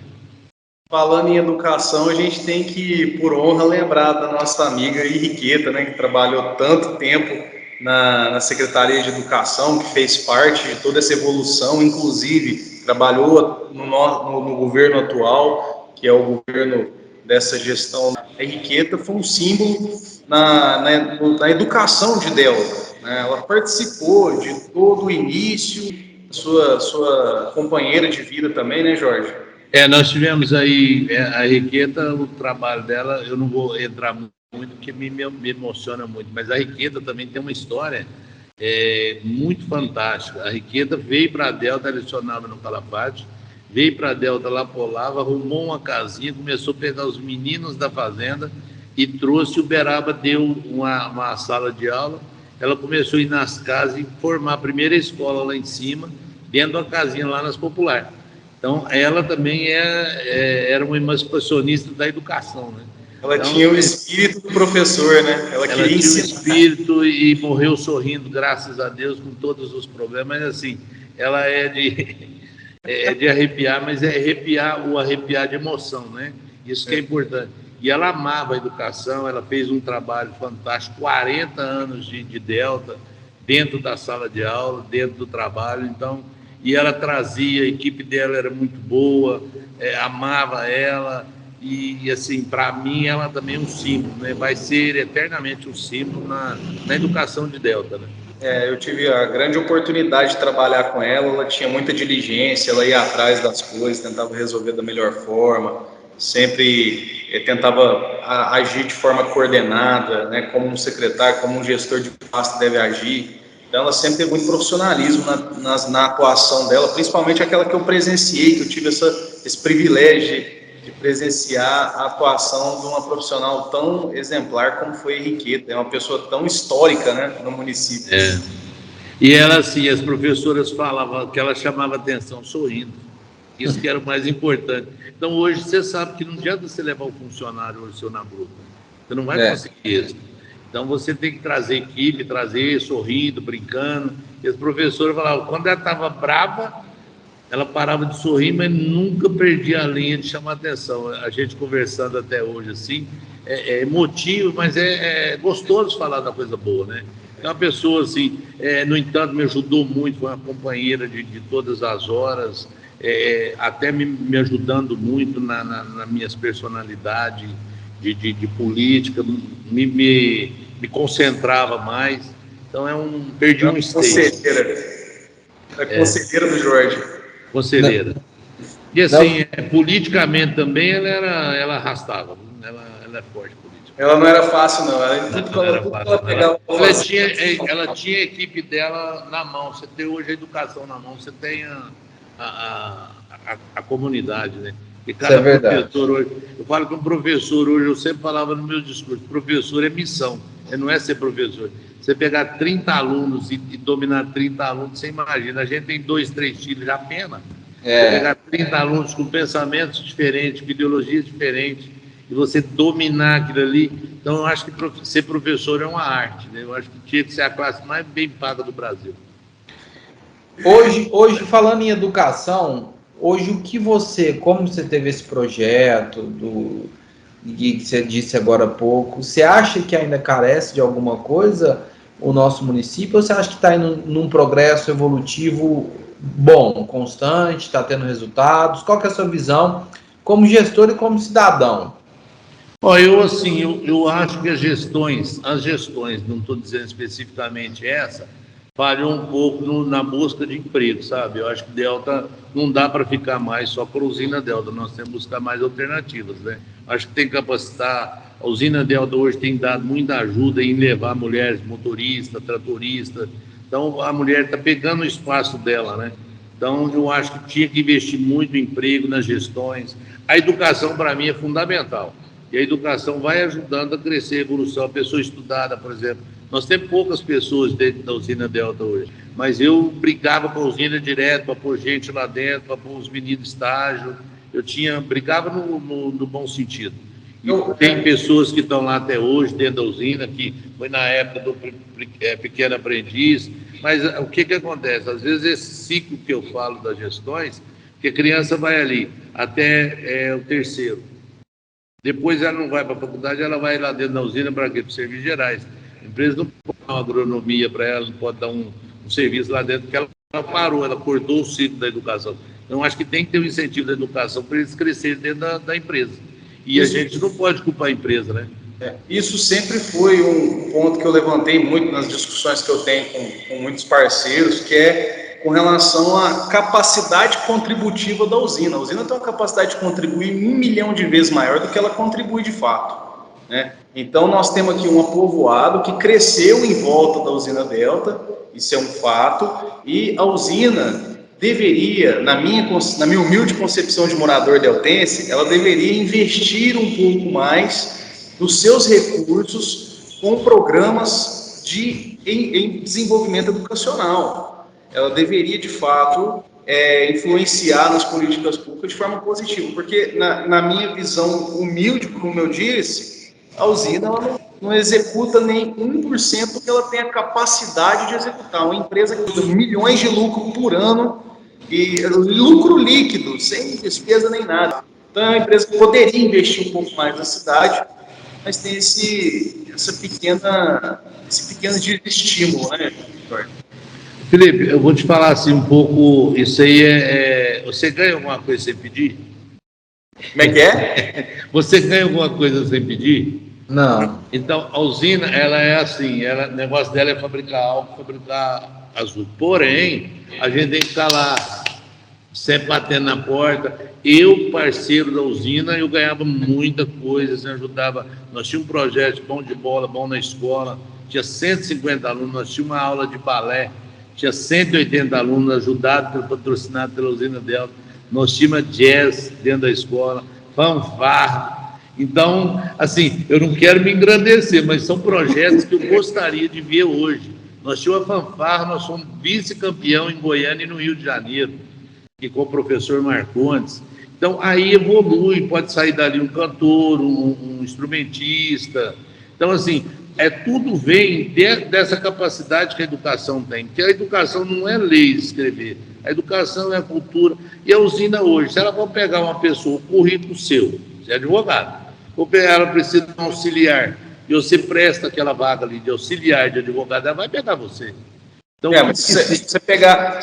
Falando em educação, a gente tem que, por honra, lembrar da nossa amiga Henriqueta, né, que trabalhou tanto tempo na Secretaria de Educação, que fez parte de toda essa evolução, inclusive trabalhou no governo atual, que é o governo dessa gestão. A Henriqueta foi um símbolo na educação de Delta, né? Ela participou de todo o início, sua companheira de vida também, né, Jorge? Nós tivemos aí a Henriqueta, o trabalho dela, eu não vou entrar muito, porque me emociona muito, mas a Henriqueta também tem uma história muito fantástica. A Henriqueta veio para a Delta, ela lecionava no Calafate, veio para a Delta lá por Lava, arrumou uma casinha, começou a pegar os meninos da fazenda e trouxe. O Uberaba deu uma sala de aula, ela começou a ir nas casas e formar a primeira escola lá em cima, dentro de uma casinha lá nas Populares. Então, ela também era uma emancipacionista da educação, né? Ela tinha o espírito do professor, né? Ela queria tinha o espírito e morreu sorrindo, graças a Deus, com todos os problemas. Mas, assim, ela é de arrepiar, mas é arrepiar de emoção, né? Isso que é importante. E ela amava a educação, ela fez um trabalho fantástico, 40 anos de Delta, dentro da sala de aula, dentro do trabalho, então... E ela trazia, a equipe dela era muito boa, amava ela, e assim, para mim, ela também é um símbolo, né? Vai ser eternamente um símbolo na educação de Delta, né? Eu tive a grande oportunidade de trabalhar com ela, ela tinha muita diligência, ela ia atrás das coisas, tentava resolver da melhor forma, sempre tentava agir de forma coordenada, né, como um secretário, como um gestor de pasta deve agir. Então, ela sempre teve muito profissionalismo na atuação dela, principalmente aquela que eu presenciei, que eu tive esse privilégio de presenciar a atuação de uma profissional tão exemplar como foi a Henriqueta. É uma pessoa tão histórica, né, no município. E ela, assim, as professoras falavam que ela chamava atenção sorrindo. Isso que era o mais importante. Então, hoje, você sabe que não adianta você levar o funcionário hoje seu na grupo. Você não vai conseguir isso. Então, você tem que trazer equipe, trazer sorrindo, brincando. E as professoras falavam, quando ela estava brava, ela parava de sorrir, mas nunca perdia a linha de chamar atenção. A gente conversando até hoje, assim, é emotivo, mas é gostoso falar da coisa boa, né? É uma pessoa, assim, no entanto, me ajudou muito, foi uma companheira de todas as horas, até me ajudando muito nas minhas personalidades de política, me concentrava mais. Então, perdi um esteio. Conselheira do Jorge. Conselheira. E assim, politicamente também ela arrastava, ela é forte política. Ela não era fácil, não. Ela tinha a equipe dela na mão. Você tem hoje a educação na mão, você tem a comunidade, né? E cada professor hoje, eu falo que um professor hoje, eu sempre falava no meu discurso, professor é missão, não é ser professor. Você pegar 30 alunos e dominar 30 alunos, você imagina, a gente tem 2, 3 filhos, já pena. Você pegar 30 alunos com pensamentos diferentes, com ideologias diferentes, e você dominar aquilo ali. Então, eu acho que ser professor é uma arte, né? Eu acho que tinha que ser a classe mais bem paga do Brasil. Hoje, falando em educação, hoje o que como você teve esse projeto que você disse agora há pouco, você acha que ainda carece de alguma coisa o nosso município, ou você acha que está indo num progresso evolutivo bom, constante, está tendo resultados? Qual que é a sua visão como gestor e como cidadão? Eu acho que as gestões, não estou dizendo especificamente essa, falhou um pouco na busca de emprego, sabe? Eu acho que Delta não dá para ficar mais só com a usina Delta, nós temos que buscar mais alternativas, né? Acho que tem que capacitar, a usina Delta hoje tem dado muita ajuda em levar mulheres motoristas, tratoristas, então a mulher está pegando o espaço dela, né? Então eu acho que tinha que investir muito em emprego, nas gestões. A educação para mim é fundamental, e a educação vai ajudando a crescer a evolução, a pessoa estudada, por exemplo. Nós temos poucas pessoas dentro da usina Delta hoje, mas eu brigava com a usina direto para pôr gente lá dentro, para pôr os meninos estágio. Brigava no bom sentido. E tem pessoas que estão lá até hoje, dentro da usina, que foi na época do pequeno aprendiz. Mas o que acontece? Às vezes esse ciclo que eu falo das gestões, que a criança vai ali até o terceiro. Depois ela não vai para a faculdade, ela vai lá dentro da usina para quê? Para os serviços gerais. A empresa não pode dar uma agronomia para ela, não pode dar um serviço lá dentro, porque ela parou, ela cortou o ciclo da educação. Então, acho que tem que ter um incentivo da educação para eles crescerem dentro da empresa. E a gente não pode culpar a empresa, né? Isso sempre foi um ponto que eu levantei muito nas discussões que eu tenho com muitos parceiros, que é com relação à capacidade contributiva da usina. A usina tem uma capacidade de contribuir 1 milhão de vezes maior do que ela contribui de fato, né? Então, nós temos aqui um povoado que cresceu em volta da usina Delta, isso é um fato, e a usina deveria, na minha humilde concepção de morador deltense, ela deveria investir um pouco mais dos seus recursos com programas em desenvolvimento educacional. Ela deveria, de fato, influenciar nas políticas públicas de forma positiva, porque na minha visão humilde, como eu disse, a usina ela não executa nem 1% do que ela tem a capacidade de executar. Uma empresa que dá milhões de lucro por ano, e lucro líquido, sem despesa nem nada. Então é uma empresa que poderia investir um pouco mais na cidade, mas tem esse pequeno estímulo, né, Jorge? Felipe, eu vou te falar assim um pouco, isso aí você ganha alguma coisa sem pedir? Como é que é? Você ganha alguma coisa sem pedir? Não. Então, a usina, ela é assim, o negócio dela é fabricar álcool, fabricar azul. Porém, a gente tem que estar lá, sempre batendo na porta. Eu, parceiro da usina, eu ganhava muita coisa, assim, ajudava. Nós tínhamos um projeto bom de bola, bom na escola, tinha 150 alunos, nós tínhamos uma aula de balé, tinha 180 alunos ajudados, patrocinados pela usina dela. Nós tínhamos jazz dentro da escola, fanfarra. Então, assim, eu não quero me engrandecer, mas são projetos que eu gostaria de ver hoje. Nós tínhamos a fanfarra, nós fomos vice-campeão em Goiânia e no Rio de Janeiro, que com o professor Marcondes. Então, aí evolui, pode sair dali um cantor, um instrumentista. Então, assim, tudo vem dessa capacidade que a educação tem, porque a educação não é ler e escrever, a educação é a cultura. E a usina hoje, se ela for pegar uma pessoa, o currículo seu, você é advogado, ou ela precisa de um auxiliar, e você presta aquela vaga ali de auxiliar, de advogado, ela vai pegar você. Então, mas se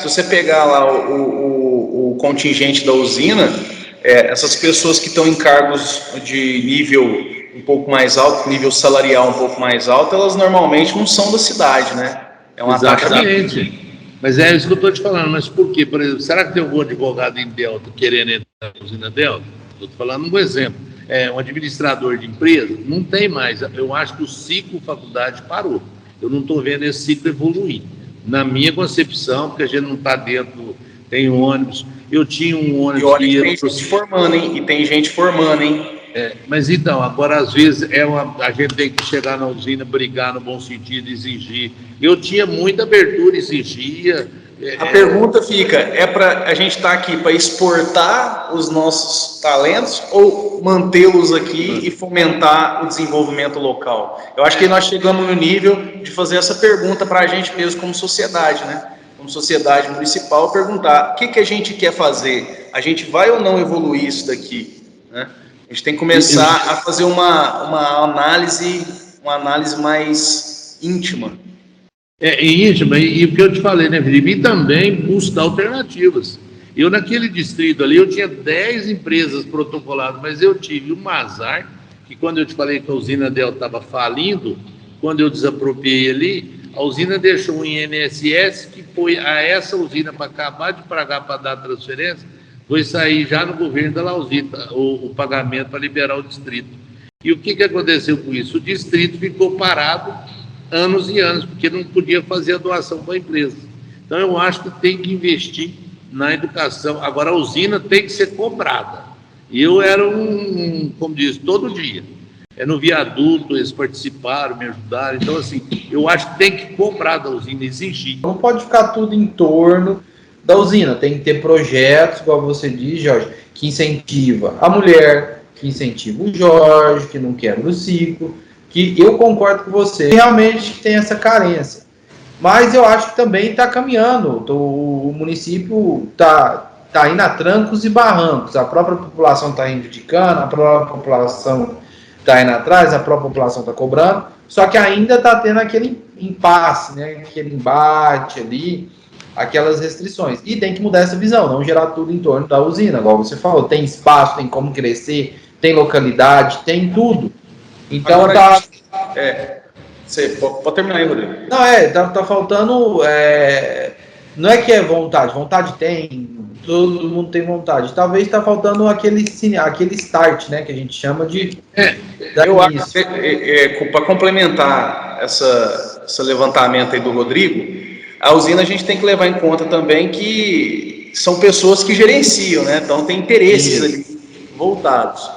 você pegar lá o contingente da usina, essas pessoas que estão em cargos de nível um pouco mais alto, nível salarial um pouco mais alto, elas normalmente não são da cidade, né? É uma Exatamente. Taxa. Mas é isso que eu estou te falando. Mas por quê? Por exemplo, será que tem algum advogado em Delta querendo entrar na usina Delta? Estou te falando um exemplo. Um administrador de empresa, não tem mais. Eu acho que o ciclo faculdade parou. Eu não estou vendo esse ciclo evoluir. Na minha concepção, porque a gente não está dentro, tem ônibus. Eu tinha um ônibus que ia... Tem gente formando, hein? E tem gente formando, hein? Mas então, agora às vezes a gente tem que chegar na usina, brigar no bom sentido, exigir. Eu tinha muita abertura, exigia. A pergunta fica, a gente estar aqui para exportar os nossos talentos ou mantê-los aqui e fomentar o desenvolvimento local? Eu acho que nós chegamos no nível de fazer essa pergunta para a gente mesmo como sociedade, né? Como sociedade municipal, perguntar o que a gente quer fazer? A gente vai ou não evoluir isso daqui, né? A gente tem que começar a fazer uma análise mais íntima. Íntima, e o que eu te falei, né, Felipe? E também buscar alternativas. Eu, naquele distrito ali, eu tinha 10 empresas protocoladas, mas eu tive um azar, que quando eu te falei que a usina dela estava falindo, quando eu desapropriei ali, a usina deixou um INSS que foi a essa usina para acabar de pagar para dar transferência, foi sair já no governo da Lausita o pagamento para liberar o distrito. E o que aconteceu com isso? O distrito ficou parado anos e anos, porque não podia fazer a doação para a empresa. Então, eu acho que tem que investir na educação. Agora, a usina tem que ser cobrada. E eu era como diz, todo dia. No viaduto, eles participaram, me ajudaram. Então, assim, eu acho que tem que cobrar da usina, exigir. Não pode ficar tudo em torno da usina. Tem que ter projetos, igual você diz, Jorge, que incentiva a mulher, que incentiva o Jorge, que não quebra o ciclo, que eu concordo com você, realmente tem essa carência. Mas eu acho que também está caminhando. O município está indo a trancos e barrancos. A própria população está reivindicando, a própria população está indo atrás, a própria população está cobrando. Só que ainda está tendo aquele impasse, né? Aquele embate ali, aquelas restrições. E tem que mudar essa visão, não gerar tudo em torno da usina. Igual você falou, tem espaço, tem como crescer, tem localidade, tem tudo. Então agora, você pode terminar aí, Rodrigo. Não, tá faltando. Não é que é vontade tem, todo mundo tem vontade. Talvez tá faltando aquele start, né? Que a gente chama de. Eu acho que para complementar esse levantamento aí do Rodrigo, a usina a gente tem que levar em conta também que são pessoas que gerenciam, né? Então tem interesses ali voltados.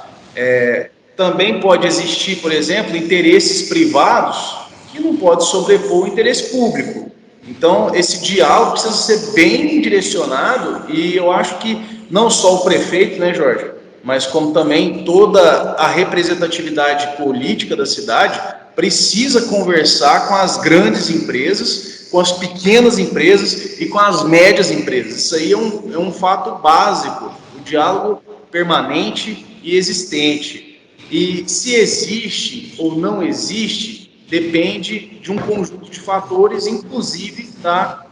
Também pode existir, por exemplo, interesses privados que não pode sobrepor o interesse público. Então, esse diálogo precisa ser bem direcionado e eu acho que não só o prefeito, né, Jorge, mas como também toda a representatividade política da cidade precisa conversar com as grandes empresas, com as pequenas empresas e com as médias empresas. Isso aí é um fato básico, o diálogo permanente e existente. E se existe ou não existe, depende de um conjunto de fatores, inclusive da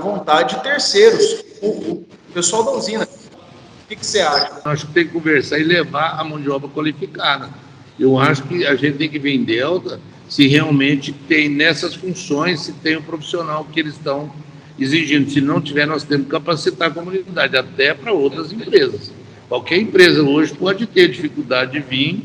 vontade de terceiros, o pessoal da usina. que você acha? Eu acho que tem que conversar e levar a mão de obra qualificada. Eu acho que a gente tem que vir em Delta se realmente tem nessas funções, se tem um profissional que eles estão exigindo. Se não tiver, nós temos que capacitar a comunidade, até para outras empresas. Qualquer empresa hoje pode ter dificuldade de vir.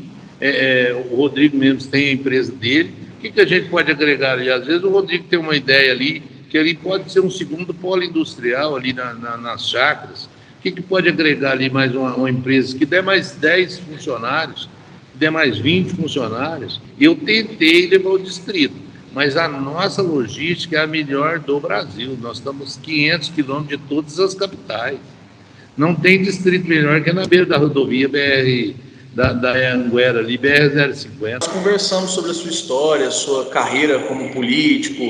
O Rodrigo mesmo tem a empresa dele. O que a gente pode agregar ali? Às vezes o Rodrigo tem uma ideia ali, que ele pode ser um segundo polo industrial ali nas chácaras. O que pode agregar ali mais uma empresa que der mais 10 funcionários, que der mais 20 funcionários? Eu tentei levar o distrito, mas a nossa logística é a melhor do Brasil. Nós estamos 500 quilômetros de todas as capitais. Não tem distrito melhor que na beira da rodovia BR, da Anguera ali, BR-050. Nós conversamos sobre a sua história, a sua carreira como político,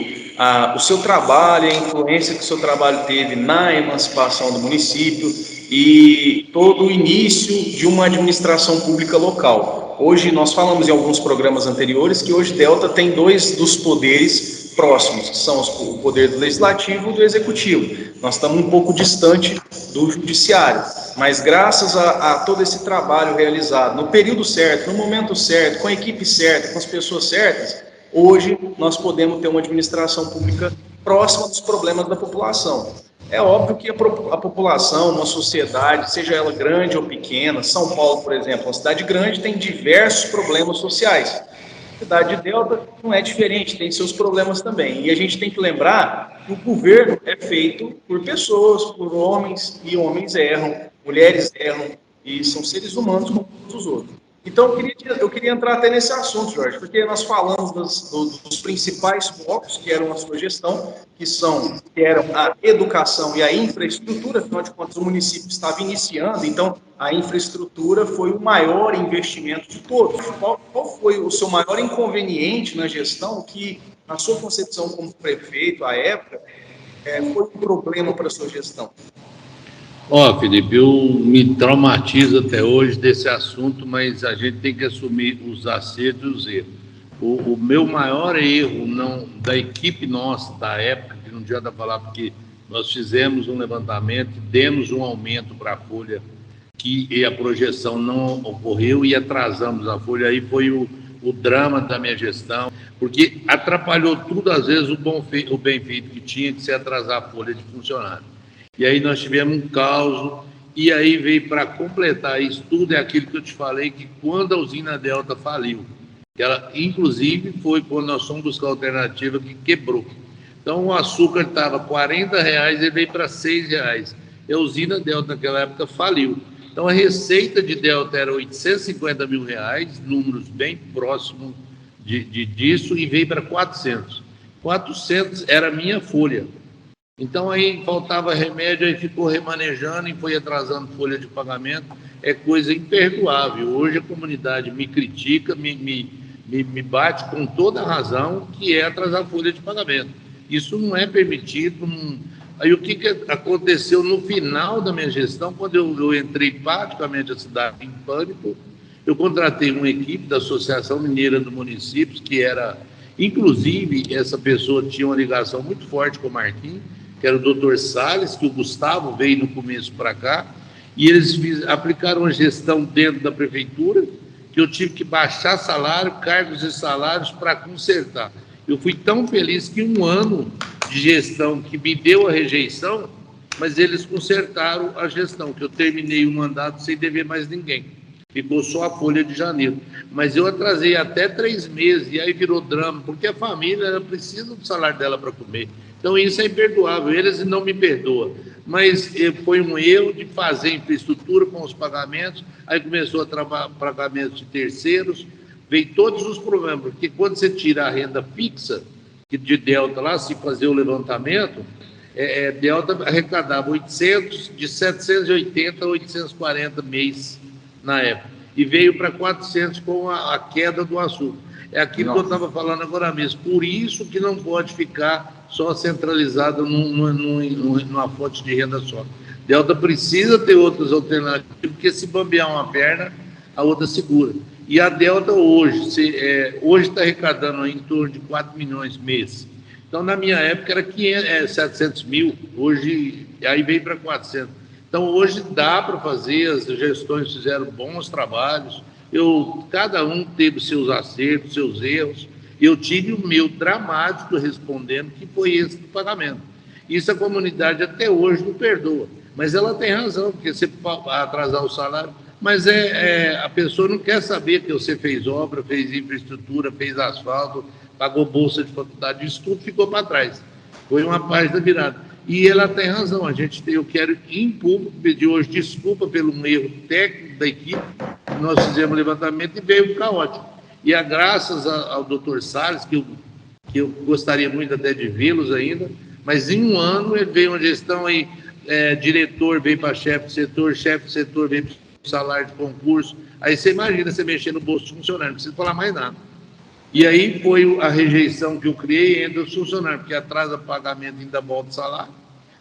o seu trabalho, a influência que o seu trabalho teve na emancipação do município e todo o início de uma administração pública local. Hoje, nós falamos em alguns programas anteriores que hoje Delta tem 2 dos poderes próximos, que são o poder do legislativo e do executivo. Nós estamos um pouco distante do judiciário, mas graças a todo esse trabalho realizado no período certo, no momento certo, com a equipe certa, com as pessoas certas, hoje nós podemos ter uma administração pública próxima dos problemas da população. É óbvio que a população, uma sociedade, seja ela grande ou pequena, São Paulo, por exemplo, uma cidade grande, tem diversos problemas sociais. A cidade de Delta não é diferente, tem seus problemas também. E a gente tem que lembrar que o governo é feito por pessoas, por homens, e homens erram, mulheres erram, e são seres humanos como todos os outros. Então, eu queria entrar até nesse assunto, Jorge, porque nós falamos dos principais focos que eram a sua gestão, que eram a educação e a infraestrutura. Afinal de contas, o município estava iniciando, então a infraestrutura foi o maior investimento de todos. Qual foi o seu maior inconveniente na gestão que, na sua concepção como prefeito, à época, foi um problema para a sua gestão? Felipe, eu me traumatizo até hoje desse assunto, mas a gente tem que assumir os acertos e os erros. O meu maior erro da equipe nossa, da época, que não adianta falar, porque nós fizemos um levantamento, demos um aumento para a folha, que a projeção não ocorreu e atrasamos a folha. Aí foi o drama da minha gestão, porque atrapalhou tudo, às vezes, o bem feito que tinha de se atrasar a folha de funcionário. E aí nós tivemos um caos, e aí veio para completar isso tudo, é aquilo que eu te falei, que quando a usina Delta faliu, ela, inclusive, foi quando nós fomos buscar a alternativa que quebrou. Então o açúcar estava R$40, ele veio para R$6. E a usina Delta naquela época faliu. Então a receita de Delta era R$850 mil, números bem próximos disso, e veio para 400. 400 era a minha folha. Então aí faltava remédio, aí ficou remanejando e foi atrasando folha de pagamento. É coisa imperdoável. Hoje a comunidade me critica, me bate com toda a razão, que é atrasar folha de pagamento. Isso não é permitido. Aí o que aconteceu no final da minha gestão, quando eu entrei praticamente a cidade em pânico, eu contratei uma equipe da Associação Mineira do Município, que era, inclusive, essa pessoa tinha uma ligação muito forte com o Marquinhos, que era o Dr. Salles, que o Gustavo veio no começo para cá, e eles aplicaram uma gestão dentro da prefeitura, que eu tive que baixar salário, cargos e salários para consertar. Eu fui tão feliz que 1 ano de gestão que me deu a rejeição, mas eles consertaram a gestão, que eu terminei o mandato sem dever mais ninguém. Ficou só a folha de janeiro. Mas eu atrasei até 3 meses, e aí virou drama, porque a família ela precisa do salário dela para comer. Então isso é imperdoável, eles não me perdoam. Mas foi um erro de fazer infraestrutura com os pagamentos, aí começou a trabalhar pagamentos de terceiros, veio todos os problemas, porque quando você tira a renda fixa de Delta lá, se fazer o levantamento, Delta arrecadava 800, de 780 a 840 mês na época, e veio para 400 com a queda do açúcar. É aquilo que eu estava falando agora mesmo. Por isso que não pode ficar só centralizado numa fonte de renda só. Delta precisa ter outras alternativas, porque se bambear uma perna, a outra segura. E a Delta hoje está arrecadando em torno de 4 milhões mês. Então, na minha época, era 700 mil, hoje aí veio para 400. Então, hoje dá para fazer, as gestões fizeram bons trabalhos, cada um teve seus acertos, seus erros, eu tive o meu dramático respondendo, que foi esse do pagamento. Isso a comunidade até hoje não perdoa, mas ela tem razão, porque você atrasar o salário, mas a pessoa não quer saber que você fez obra, fez infraestrutura, fez asfalto, pagou bolsa de faculdade, isso tudo ficou para trás. Foi uma página virada. E ela tem razão, eu quero em público pedir hoje desculpa pelo erro técnico da equipe, nós fizemos levantamento e veio caótico. E graças ao doutor Salles, que eu gostaria muito até de vê-los ainda, mas em um ano ele veio uma gestão aí, diretor veio para chefe de setor veio para salário de concurso, aí você imagina você mexer no bolso do funcionário, não precisa falar mais nada. E aí foi a rejeição que eu criei entre os funcionários, porque atrasa pagamento e ainda volta o salário.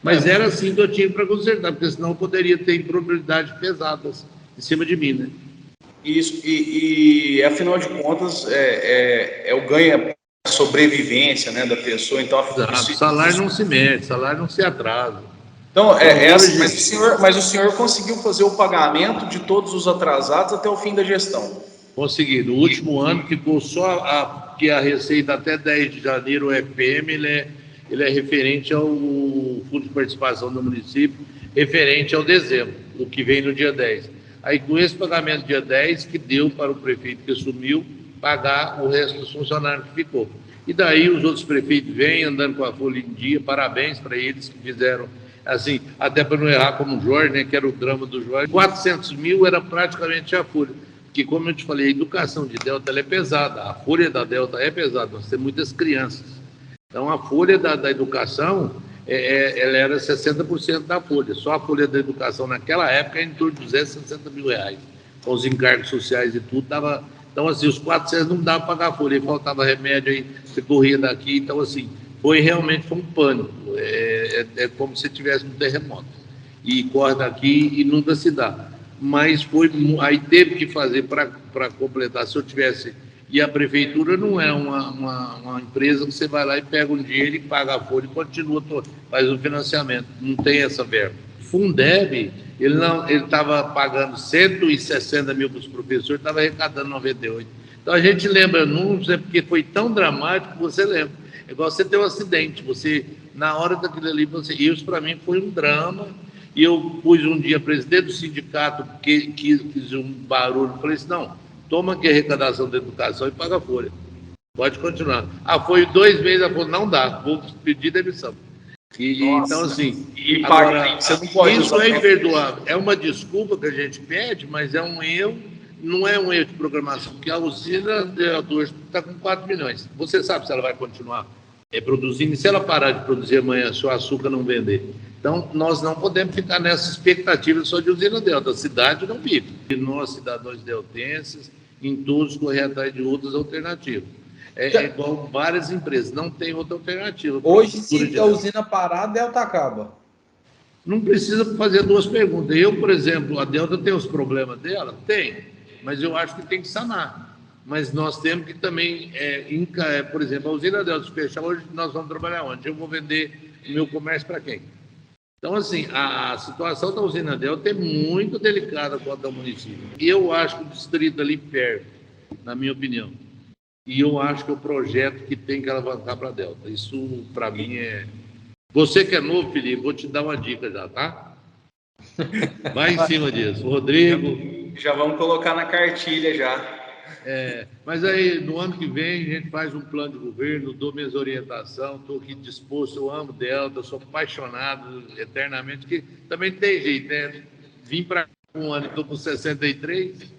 Mas era assim que eu tinha para consertar, porque senão eu poderia ter improbabilidades pesadas em cima de mim, né? Isso, e afinal de contas, é o ganho, a sobrevivência, né, da pessoa. Então, o salário não se mexe, salário não se atrasa. Então, assim, mas o senhor conseguiu fazer o pagamento de todos os atrasados até o fim da gestão? Consegui. No último ano ficou só que a receita até 10 de janeiro, o FPM, ele é referente ao Fundo de Participação do Município, referente ao dezembro, o que vem no dia 10. Aí, com esse pagamento dia 10, que deu para o prefeito que assumiu pagar o resto dos funcionários que ficou. E daí os outros prefeitos vêm andando com a folha em dia, parabéns para eles que fizeram, assim, até para não errar como o Jorge, né, que era o drama do Jorge, 400 mil era praticamente a folha, porque como eu te falei, a educação de Delta ela é pesada, a folha da Delta é pesada, nós temos muitas crianças. Então a folha da educação, ela era 60% da folha, só a folha da educação naquela época era em torno de 260 mil reais, com os encargos sociais e tudo, dava. Então, assim, os 400 não dava para pagar a folha, faltava remédio aí, você corria daqui. Então, assim, realmente foi um pânico. É como se tivesse um terremoto. E corre daqui e nunca se dá. Mas aí teve que fazer para completar. Se eu tivesse. E a prefeitura não é uma empresa que você vai lá e pega um dinheiro e paga a folha e continua, faz o financiamento. Não tem essa verba. Fundeb, ele estava pagando 160 mil para os professores, estava arrecadando 98. Então a gente lembra números, porque foi tão dramático que você lembra. É igual você ter um acidente, na hora daquilo ali, isso para mim foi um drama. E eu pus um dia presidente do sindicato que quis um barulho, falei assim, não, toma aqui a arrecadação da educação e paga a folha. Pode continuar. Foi 2 meses, ela falou, não dá, vou pedir demissão. Então, assim, agora, você não pode isso é imperdoável. É uma desculpa que a gente pede, mas é um erro, não é um erro de programação, porque a usina hoje está com 4 milhões. Você sabe se ela vai continuar produzindo, e se ela parar de produzir amanhã, se o açúcar não vender. Então, nós não podemos ficar nessa expectativa só de usina Delta. A cidade não vive. E nós, cidadãos deltenses, em todos correr atrás de outras alternativas. É igual várias empresas, não tem outra alternativa. Hoje, se a usina parar, a Delta acaba. Não precisa fazer 2 perguntas. Eu, por exemplo, a Delta tem os problemas dela? Tem, mas eu acho que tem que sanar. Mas nós temos que também, por exemplo, a usina Delta, se fechar hoje, nós vamos trabalhar onde? Eu vou vender o meu comércio para quem? Então, assim, a situação da usina Delta é muito delicada quanto ao município. E eu acho que o distrito ali perde, na minha opinião. E eu acho que é o projeto que tem que alavancar para a Delta. Isso, para mim, é... Você que é novo, Felipe, vou te dar uma dica já, tá? Vai em cima disso. Rodrigo... Já vamos colocar na cartilha já. Mas aí, no ano que vem, a gente faz um plano de governo, dou minhas orientações, estou aqui disposto, eu amo Delta, sou apaixonado eternamente, que também tem jeito, né? Vim para um ano e estou com 63.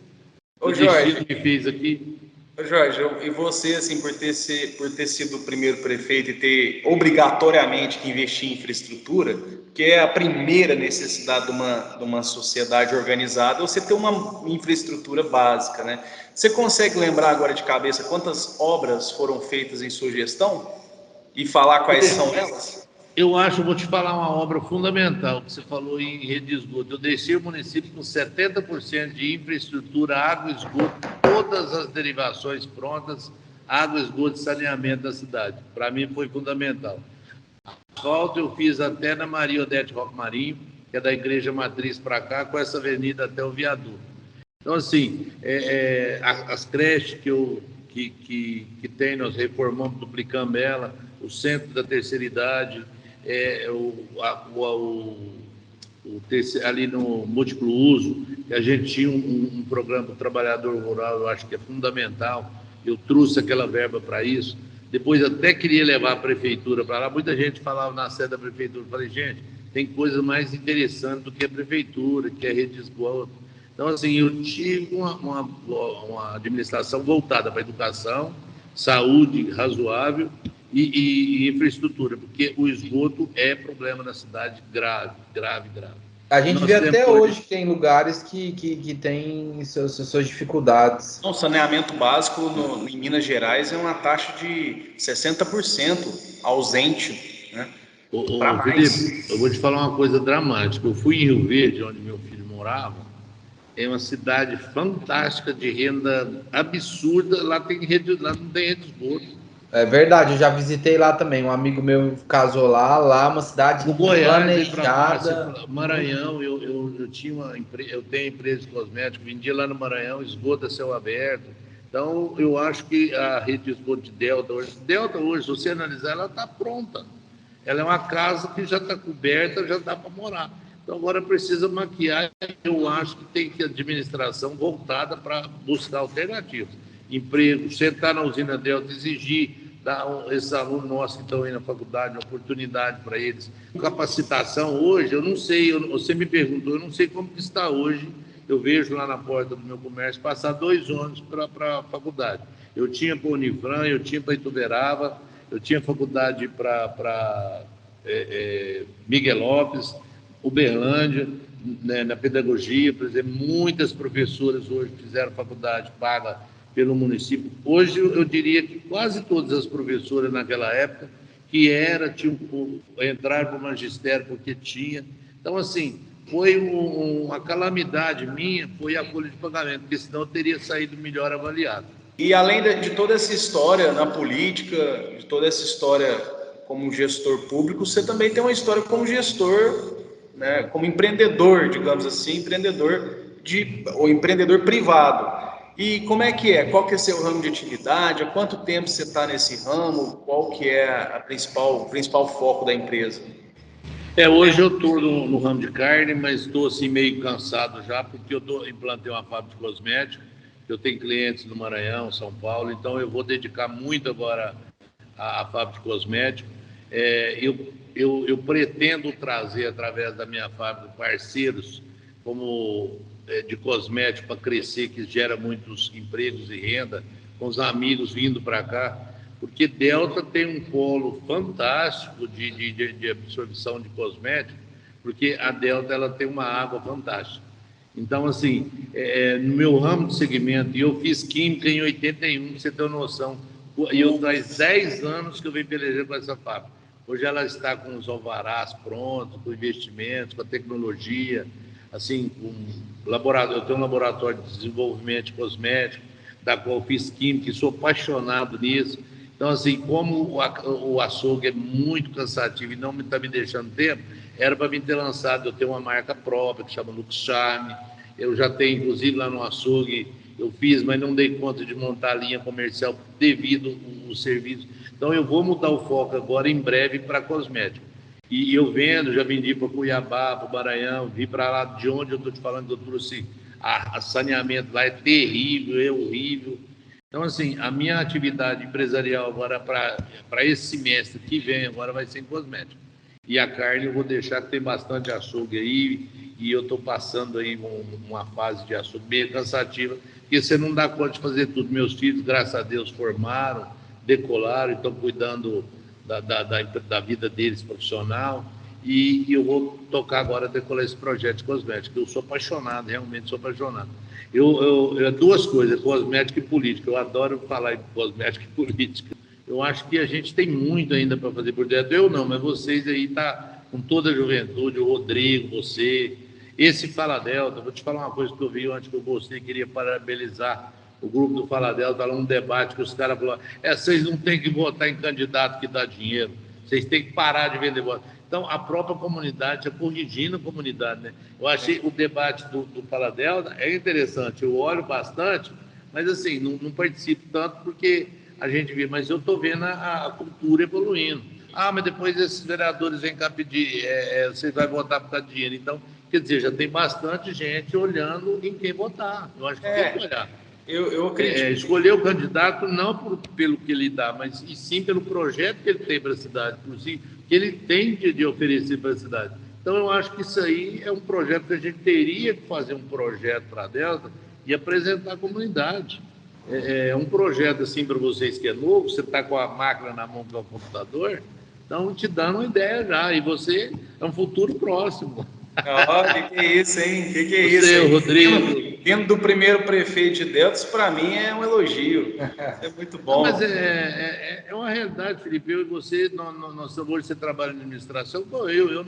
Ô, Jorge, que fiz aqui... Jorge, e você, assim, por ter sido o primeiro prefeito e ter obrigatoriamente que investir em infraestrutura, que é a primeira necessidade de uma sociedade organizada, você ter uma infraestrutura básica, né? Você consegue lembrar agora de cabeça quantas obras foram feitas em sua gestão? E falar quais são elas? Vou te falar uma obra fundamental que você falou em rede de esgoto. Eu deixei o município com 70% de infraestrutura, água e esgoto, todas as derivações prontas, água, esgoto e saneamento da cidade. Para mim foi fundamental. Asfalto eu fiz até na Maria Odete Roque Marinho, que é da Igreja Matriz para cá, com essa avenida até o viaduto. Então, assim, as creches que tem, nós reformamos, duplicamos ela, o centro da terceira idade, ali no múltiplo uso, que a gente tinha um programa do trabalhador rural, eu acho que é fundamental, eu trouxe aquela verba para isso. Depois até queria levar a prefeitura para lá, muita gente falava na sede da prefeitura, eu falei, gente, tem coisa mais interessante do que a prefeitura, que é a rede de esgoto. Então, assim, eu tive uma administração voltada para a educação, saúde razoável e infraestrutura, porque o esgoto é problema na cidade grave. A gente vê até hoje que tem lugares que tem suas dificuldades. O saneamento básico em Minas Gerais é uma taxa de 60% ausente, né? Felipe, eu vou te falar uma coisa dramática. Eu fui em Rio Verde, onde meu filho morava, é uma cidade fantástica, de renda absurda, lá não tem rede de esgoto. É verdade, eu já visitei lá também. Um amigo meu casou lá, uma cidade planejada. Maranhão, eu tenho empresa de cosméticos, vendia lá no Maranhão, esgoto a céu aberto. Então, eu acho que a rede de esgoto de Delta hoje, se você analisar, ela está pronta. Ela é uma casa que já está coberta, já dá para morar. Então, agora precisa maquiar. Eu acho que tem que a administração voltada para buscar alternativas. Emprego, sentar na usina Delta, exigir dar esses alunos nossos que estão aí na faculdade, oportunidade para eles. Capacitação hoje, eu não sei, você me perguntou, eu não sei como que está hoje. Eu vejo lá na porta do meu comércio passar 2 ônibus para a faculdade. Eu tinha para o Unifran, eu tinha para Ituverava, eu tinha faculdade para Miguel Lopes, Uberlândia, né, na pedagogia, por exemplo, muitas professoras hoje fizeram faculdade paga pelo município. Hoje, eu diria que quase todas as professoras naquela época entraram para o magistério porque tinha. Então, assim, foi uma calamidade minha, foi a folha de pagamento, porque senão eu teria saído melhor avaliado. E além de toda essa história na política, de toda essa história como gestor público, você também tem uma história como gestor, né, como empreendedor, digamos assim, ou empreendedor privado. E como é que é? Qual que é seu ramo de atividade? Há quanto tempo você está nesse ramo? Qual que é o principal foco da empresa? Hoje eu estou no ramo de carne, mas estou assim meio cansado já, porque eu implantei uma fábrica de cosméticos, eu tenho clientes no Maranhão, São Paulo, então eu vou dedicar muito agora à fábrica de cosméticos. Eu pretendo trazer, através da minha fábrica, parceiros como de cosméticos para crescer, que gera muitos empregos e renda, com os amigos vindo para cá, porque Delta tem um polo fantástico de absorção de cosméticos, porque a Delta ela tem uma água fantástica. Então, assim, no meu ramo de segmento, e eu fiz química em 81, pra você ter uma noção, e eu faz 10 anos que eu venho pelejando com essa fábrica. Hoje ela está com os alvarás prontos, com investimentos, com a tecnologia, assim, eu tenho um laboratório de desenvolvimento de cosméticos, da qual fiz química e sou apaixonado nisso. Então, assim, como o açougue é muito cansativo e não está me deixando tempo, era para mim ter lançado, eu tenho uma marca própria que chama Lux Charme, eu já tenho, inclusive, lá no açougue, eu fiz, mas não dei conta de montar a linha comercial devido ao serviço. Então, eu vou mudar o foco agora, em breve, para cosmético. E eu já vendi para Cuiabá, para o Maranhão, vim para lá de onde eu estou te falando, que eu trouxe a saneamento lá, é terrível, é horrível. Então, assim, a minha atividade empresarial agora para esse semestre que vem, agora vai ser em cosmético. E a carne eu vou deixar, que tem bastante açougue aí, e eu estou passando aí uma fase de açougue bem cansativa, porque você não dá conta de fazer tudo. Meus filhos, graças a Deus, formaram, decolaram, estão cuidando da vida deles profissional, e eu vou tocar agora, decolar esse projeto de cosmético. Eu sou apaixonado, realmente sou apaixonado. Duas coisas, cosmética e política. Eu adoro falar em cosmética e política. Eu acho que a gente tem muito ainda para fazer por dentro. Eu não, mas vocês aí tá com toda a juventude, o Rodrigo, você, esse Fala Delta. Vou te falar uma coisa que eu vi antes, que eu gostei, queria parabenizar o grupo do Fala Delta, lá num debate que os caras falaram, vocês não têm que votar em candidato que dá dinheiro, Vocês têm que parar de vender voto. Então, a própria comunidade, corrigindo a comunidade, né? Eu achei o debate do Fala Delta é interessante, eu olho bastante, mas assim, não participo tanto porque a gente vê, mas eu estou vendo a cultura evoluindo. Mas depois esses vereadores vêm cá pedir, você vai votar por causa de dinheiro. Então, quer dizer, já tem bastante gente olhando em quem votar. Eu acho que tem que olhar. Eu acredito. Escolher o candidato não pelo que ele dá, mas e sim pelo projeto que ele tem para a cidade, por si, que ele tem de oferecer para a cidade. Então, eu acho que isso aí é um projeto que a gente teria que fazer um projeto para a Delta e apresentar à comunidade. É um projeto assim para vocês que é novo, você está com a máquina na mão que é o computador, então te dando uma ideia já, e você é um futuro próximo. Que é isso, hein? Que é isso? Você, Rodrigo. Vindo do primeiro prefeito de Deltas, para mim é um elogio. É muito bom. Mas é uma realidade, Felipe. Eu e você, hoje você trabalha em administração, eu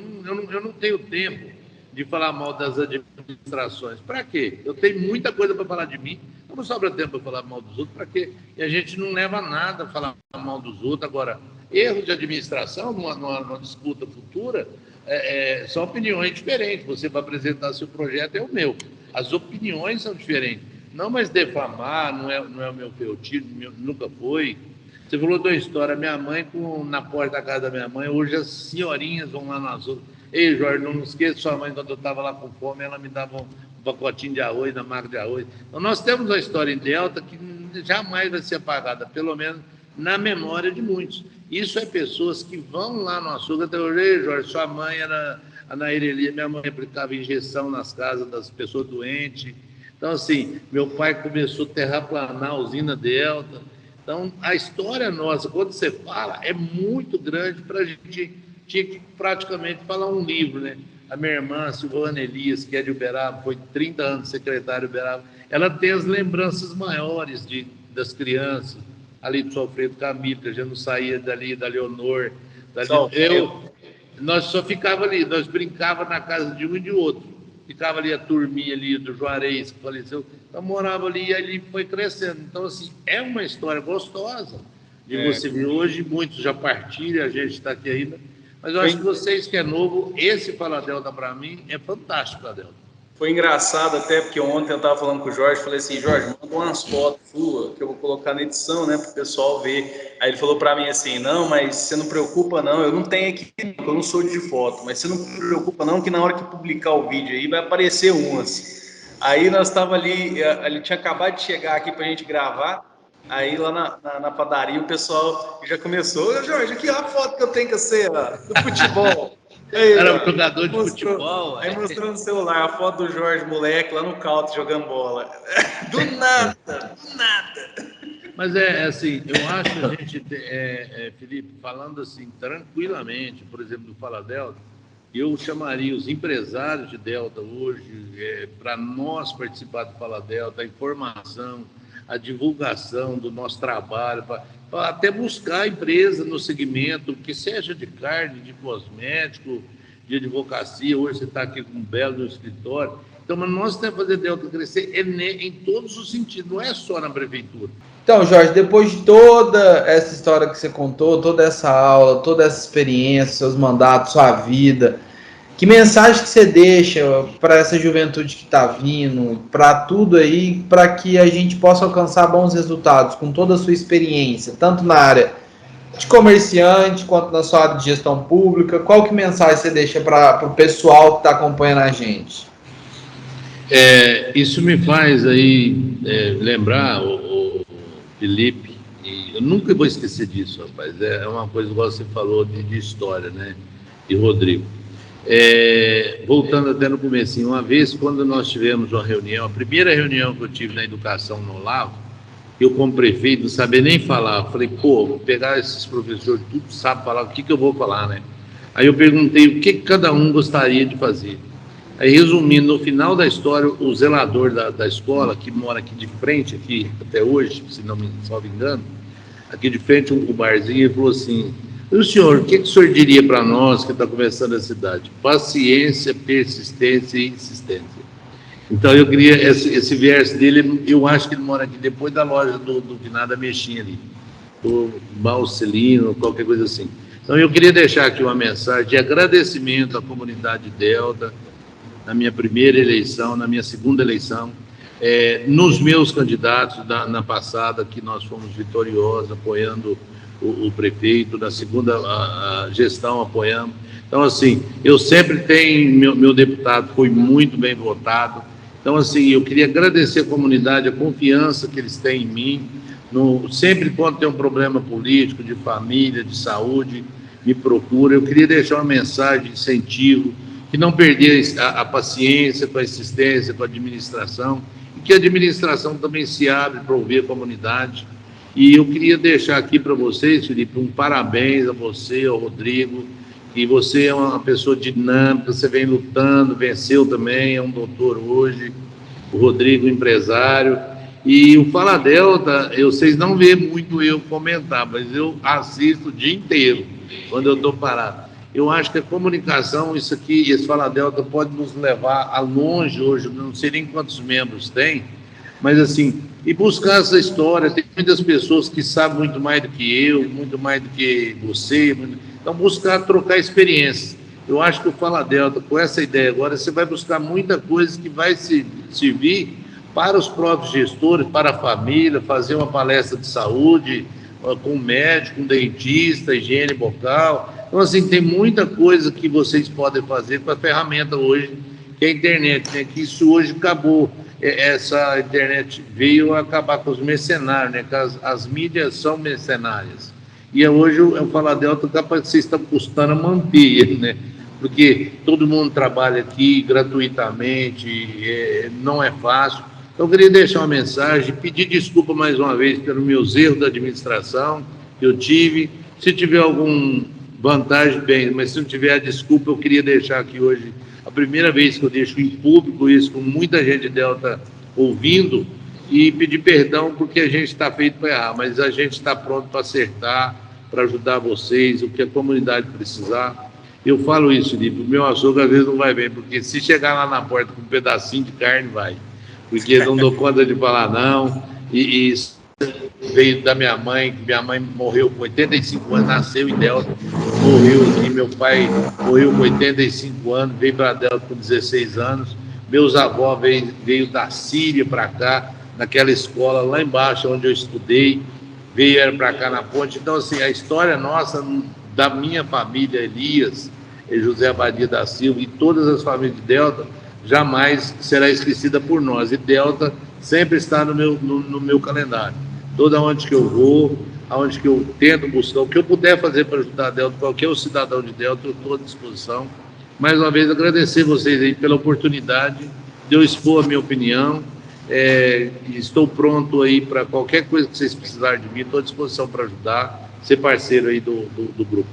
não tenho tempo de falar mal das administrações. Para quê? Eu tenho muita coisa para falar de mim, não sobra tempo para falar mal dos outros, para quê? E a gente não leva nada a falar mal dos outros. Agora, erros de administração, numa disputa futura, são opiniões diferentes. Você vai apresentar seu projeto, é o meu. As opiniões são diferentes. Não, mas defamar não é o meu feitio, nunca foi. Você falou da história, minha mãe, na porta da casa da minha mãe, hoje as senhorinhas vão lá nas outras. Ei, Jorge, não esqueça sua mãe, quando eu estava lá com fome, ela me dava um pacotinho de arroz, na marca de arroz. Então, nós temos uma história em Delta que jamais vai ser apagada, pelo menos na memória de muitos. Isso é pessoas que vão lá no açougue até hoje. Ei, Jorge, sua mãe era a Naireli, minha mãe aplicava injeção nas casas das pessoas doentes. Então, assim, meu pai começou a terraplanar a usina Delta. Então, a história nossa, quando você fala, é muito grande para a gente, tinha que praticamente falar um livro, né? A minha irmã, Silvana Elias, que é de Uberaba, foi 30 anos secretária de Uberaba, ela tem as lembranças maiores das crianças, ali do Alfredo Camilo, que a gente não saía dali, da Leonor, nós só ficava ali, nós brincava na casa de um e de outro, ficava ali a turminha ali do Juarez, que faleceu, então morava ali e ali foi crescendo. Então, assim, é uma história gostosa de você ver. Hoje muitos já partiram, a gente está aqui ainda, mas eu acho que vocês que é novo, esse Fala Delta para mim é fantástico, Fala Delta. Foi engraçado até, porque ontem eu estava falando com o Jorge, falei assim, Jorge, manda umas fotos suas, que eu vou colocar na edição, né, para o pessoal ver. Aí ele falou para mim assim, não, mas você não preocupa não, eu não tenho aqui, eu não sou de foto, mas você não preocupa não, que na hora que publicar o vídeo aí vai aparecer umas. Aí nós estávamos ali, ele tinha acabado de chegar aqui para a gente gravar, aí lá na padaria o pessoal já começou, Jorge, aqui ó, a foto que eu tenho que ser do futebol. Era um jogador de futebol. Aí mostrando no celular a foto do Jorge, moleque, lá no Couto jogando bola. Do nada. Mas é assim, eu acho que a gente, Felipe, falando assim tranquilamente, por exemplo, do Fala Delta, eu chamaria os empresários de Delta hoje para nós participar do Fala Delta, a informação, a divulgação do nosso trabalho, para até buscar a empresa no segmento, que seja de carne, de cosmético, de advocacia. Hoje você está aqui com um belo escritório. Então, mas nós temos que fazer Delta crescer em todos os sentidos, não é só na prefeitura. Então, Jorge, depois de toda essa história que você contou, toda essa aula, toda essa experiência, seus mandatos, sua vida, que mensagem que você deixa para essa juventude que está vindo, para tudo aí, para que a gente possa alcançar bons resultados com toda a sua experiência, tanto na área de comerciante quanto na sua área de gestão pública? Qual que mensagem você deixa para o pessoal que está acompanhando a gente? Isso me faz aí lembrar, o Felipe, e eu nunca vou esquecer disso, rapaz. É uma coisa igual você falou de história, né? E Rodrigo. Voltando até no comecinho, uma vez quando nós tivemos uma reunião, a primeira reunião que eu tive na educação no Olavo, eu como prefeito não sabia nem falar, falei, vou pegar esses professores, tudo sabe falar, o que eu vou falar, né? Aí eu perguntei o que cada um gostaria de fazer. Aí, resumindo, no final da história, o zelador da escola, que mora aqui de frente, aqui até hoje, se não me engano, aqui de frente o barzinho, ele falou assim, o senhor, o que o senhor diria para nós que está começando a cidade? Paciência, persistência e insistência. Então, eu queria, esse verso dele, eu acho que ele mora aqui depois da loja do Finado Mexinha ali, do Marcelino, qualquer coisa assim. Então, eu queria deixar aqui uma mensagem de agradecimento à comunidade Delta, na minha primeira eleição, na minha segunda eleição, nos meus candidatos, na passada, que nós fomos vitoriosos, apoiando o prefeito, na segunda gestão apoiamos. Então, assim, eu sempre tenho, meu deputado foi muito bem votado. Então, assim, eu queria agradecer à comunidade a confiança que eles têm em mim. Sempre quando tem um problema político, de família, de saúde, me procura. Eu queria deixar uma mensagem de incentivo, que não perder a paciência com a assistência, com a administração, e que a administração também se abre para ouvir a comunidade. E eu queria deixar aqui para vocês, Felipe, um parabéns a você, ao Rodrigo, que você é uma pessoa dinâmica, você vem lutando, venceu também, é um doutor hoje, o Rodrigo, empresário. E o Fala Delta, vocês não vê muito eu comentar, mas eu assisto o dia inteiro, quando eu estou parado. Eu acho que a comunicação, isso aqui, esse Fala Delta pode nos levar a longe hoje, não sei nem quantos membros tem, mas assim, e buscar essa história. Tem muitas pessoas que sabem muito mais do que eu, muito mais do que você, então buscar trocar experiências. Eu acho que o Fala Delta, com essa ideia agora, você vai buscar muita coisa que vai servir para os próprios gestores, para a família, fazer uma palestra de saúde com um médico, um dentista, higiene bucal. Então, assim, tem muita coisa que vocês podem fazer com a ferramenta hoje, que é a internet, né? Que isso hoje acabou. Essa internet veio acabar com os mercenários, né? Que as mídias são mercenárias. E hoje o Fala Delta, capaz que vocês estão custando a manter ele, né? Porque todo mundo trabalha aqui gratuitamente, não é fácil. Então, eu queria deixar uma mensagem, pedir desculpa mais uma vez pelos meus erros da administração que eu tive. Se tiver alguma vantagem, bem, mas se não tiver a desculpa, eu queria deixar aqui hoje, a primeira vez que eu deixo em público isso, com muita gente de Delta ouvindo, e pedir perdão porque a gente está feito para errar, mas a gente está pronto para acertar, para ajudar vocês, o que a comunidade precisar. Eu falo isso, Felipe, o meu açougue às vezes não vai bem, porque se chegar lá na porta com um pedacinho de carne, vai. Porque não dou conta de falar não, e isso veio da minha mãe morreu com 85 anos, nasceu em Delta, morreu aqui, meu pai morreu com 85 anos, veio para Delta com 16 anos, meus avós veio da Síria para cá, naquela escola lá embaixo onde eu estudei, vieram para cá na ponte. Então, assim, a história nossa, da minha família, Elias, José Abadia da Silva e todas as famílias de Delta, jamais será esquecida por nós. E Delta sempre está no meu calendário. Toda onde que eu vou, aonde que eu tento buscar, o que eu puder fazer para ajudar a Delta, qualquer cidadão de Delta, eu estou à disposição. Mais uma vez, agradecer vocês aí pela oportunidade de eu expor a minha opinião. Estou pronto aí para qualquer coisa que vocês precisarem de mim, estou à disposição para ajudar, ser parceiro aí do grupo.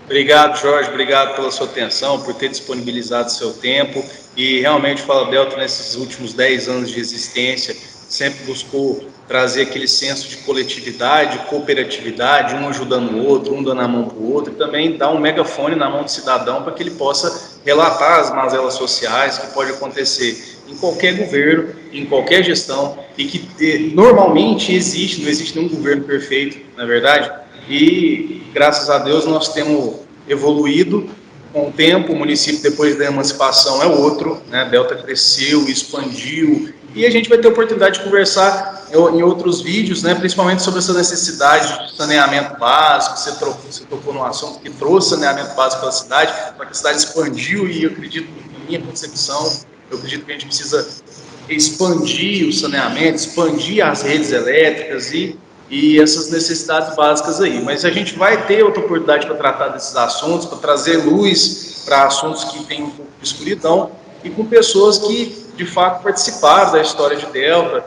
Obrigado, Jorge, obrigado pela sua atenção, por ter disponibilizado seu tempo, e realmente o Fala Delta, nesses últimos 10 anos de existência, sempre buscou trazer aquele senso de coletividade, cooperatividade, um ajudando o outro, um dando a mão para o outro, e também dar um megafone na mão do cidadão para que ele possa relatar as mazelas sociais que pode acontecer em qualquer governo, em qualquer gestão, e que normalmente não existe nenhum governo perfeito, na verdade, e graças a Deus nós temos evoluído com o tempo. O município, depois da emancipação, é outro, né? Delta cresceu, expandiu, e a gente vai ter a oportunidade de conversar em outros vídeos, né, principalmente sobre essa necessidade de saneamento básico. Você tocou num assunto que trouxe saneamento básico para a cidade, para que a cidade expandiu, e eu acredito, na minha concepção, eu acredito que a gente precisa expandir o saneamento, expandir as redes elétricas e essas necessidades básicas aí. Mas a gente vai ter outra oportunidade para tratar desses assuntos, para trazer luz para assuntos que têm um pouco de escuridão, e com pessoas que, de fato, participaram da história de Delta,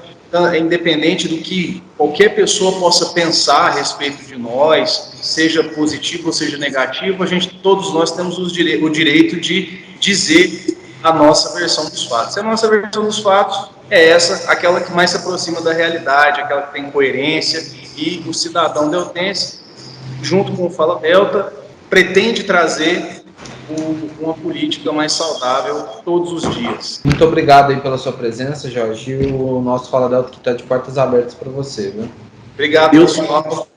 independente do que qualquer pessoa possa pensar a respeito de nós, seja positivo ou seja negativo, todos nós temos o direito de dizer a nossa versão dos fatos. E a nossa versão dos fatos é essa, aquela que mais se aproxima da realidade, aquela que tem coerência, e o cidadão deltense, junto com o Fala Delta, pretende trazer uma política mais saudável todos os dias. Muito obrigado aí pela sua presença, Jorge, e o nosso Fala Delta que está de portas abertas para você, viu? Obrigado, pessoal.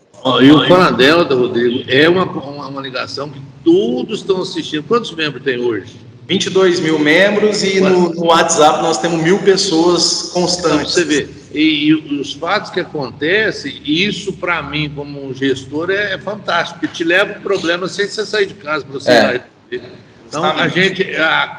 E o Fala Delta, Rodrigo, é uma ligação que todos estão assistindo. Quantos membros tem hoje? 22 mil membros e no WhatsApp nós temos 1.000 pessoas constantes. Então, você vê. E os fatos que acontecem, isso para mim, como um gestor, é fantástico, porque te leva o problema sem você sair de casa para você resolver. Então, a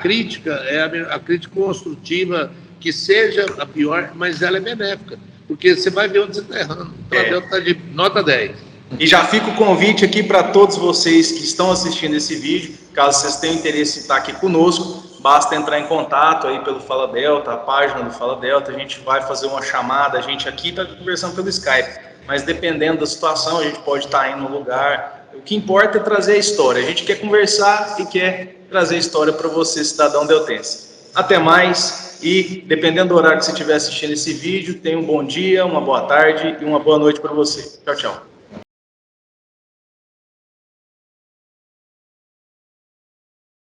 crítica é a crítica construtiva, que seja a pior, mas ela é benéfica, porque você vai ver onde você está errando. Então, a Delta está de nota 10. E já fica o convite aqui para todos vocês que estão assistindo esse vídeo, caso vocês tenham interesse em estar aqui conosco, basta entrar em contato aí pelo Fala Delta, a página do Fala Delta, a gente vai fazer uma chamada, a gente aqui está conversando pelo Skype, mas dependendo da situação, a gente pode estar aí no lugar. O que importa é trazer a história, a gente quer conversar e quer trazer a história para você, cidadão deltense. Até mais, e dependendo do horário que você estiver assistindo esse vídeo, tenha um bom dia, uma boa tarde e uma boa noite para você. Tchau, tchau.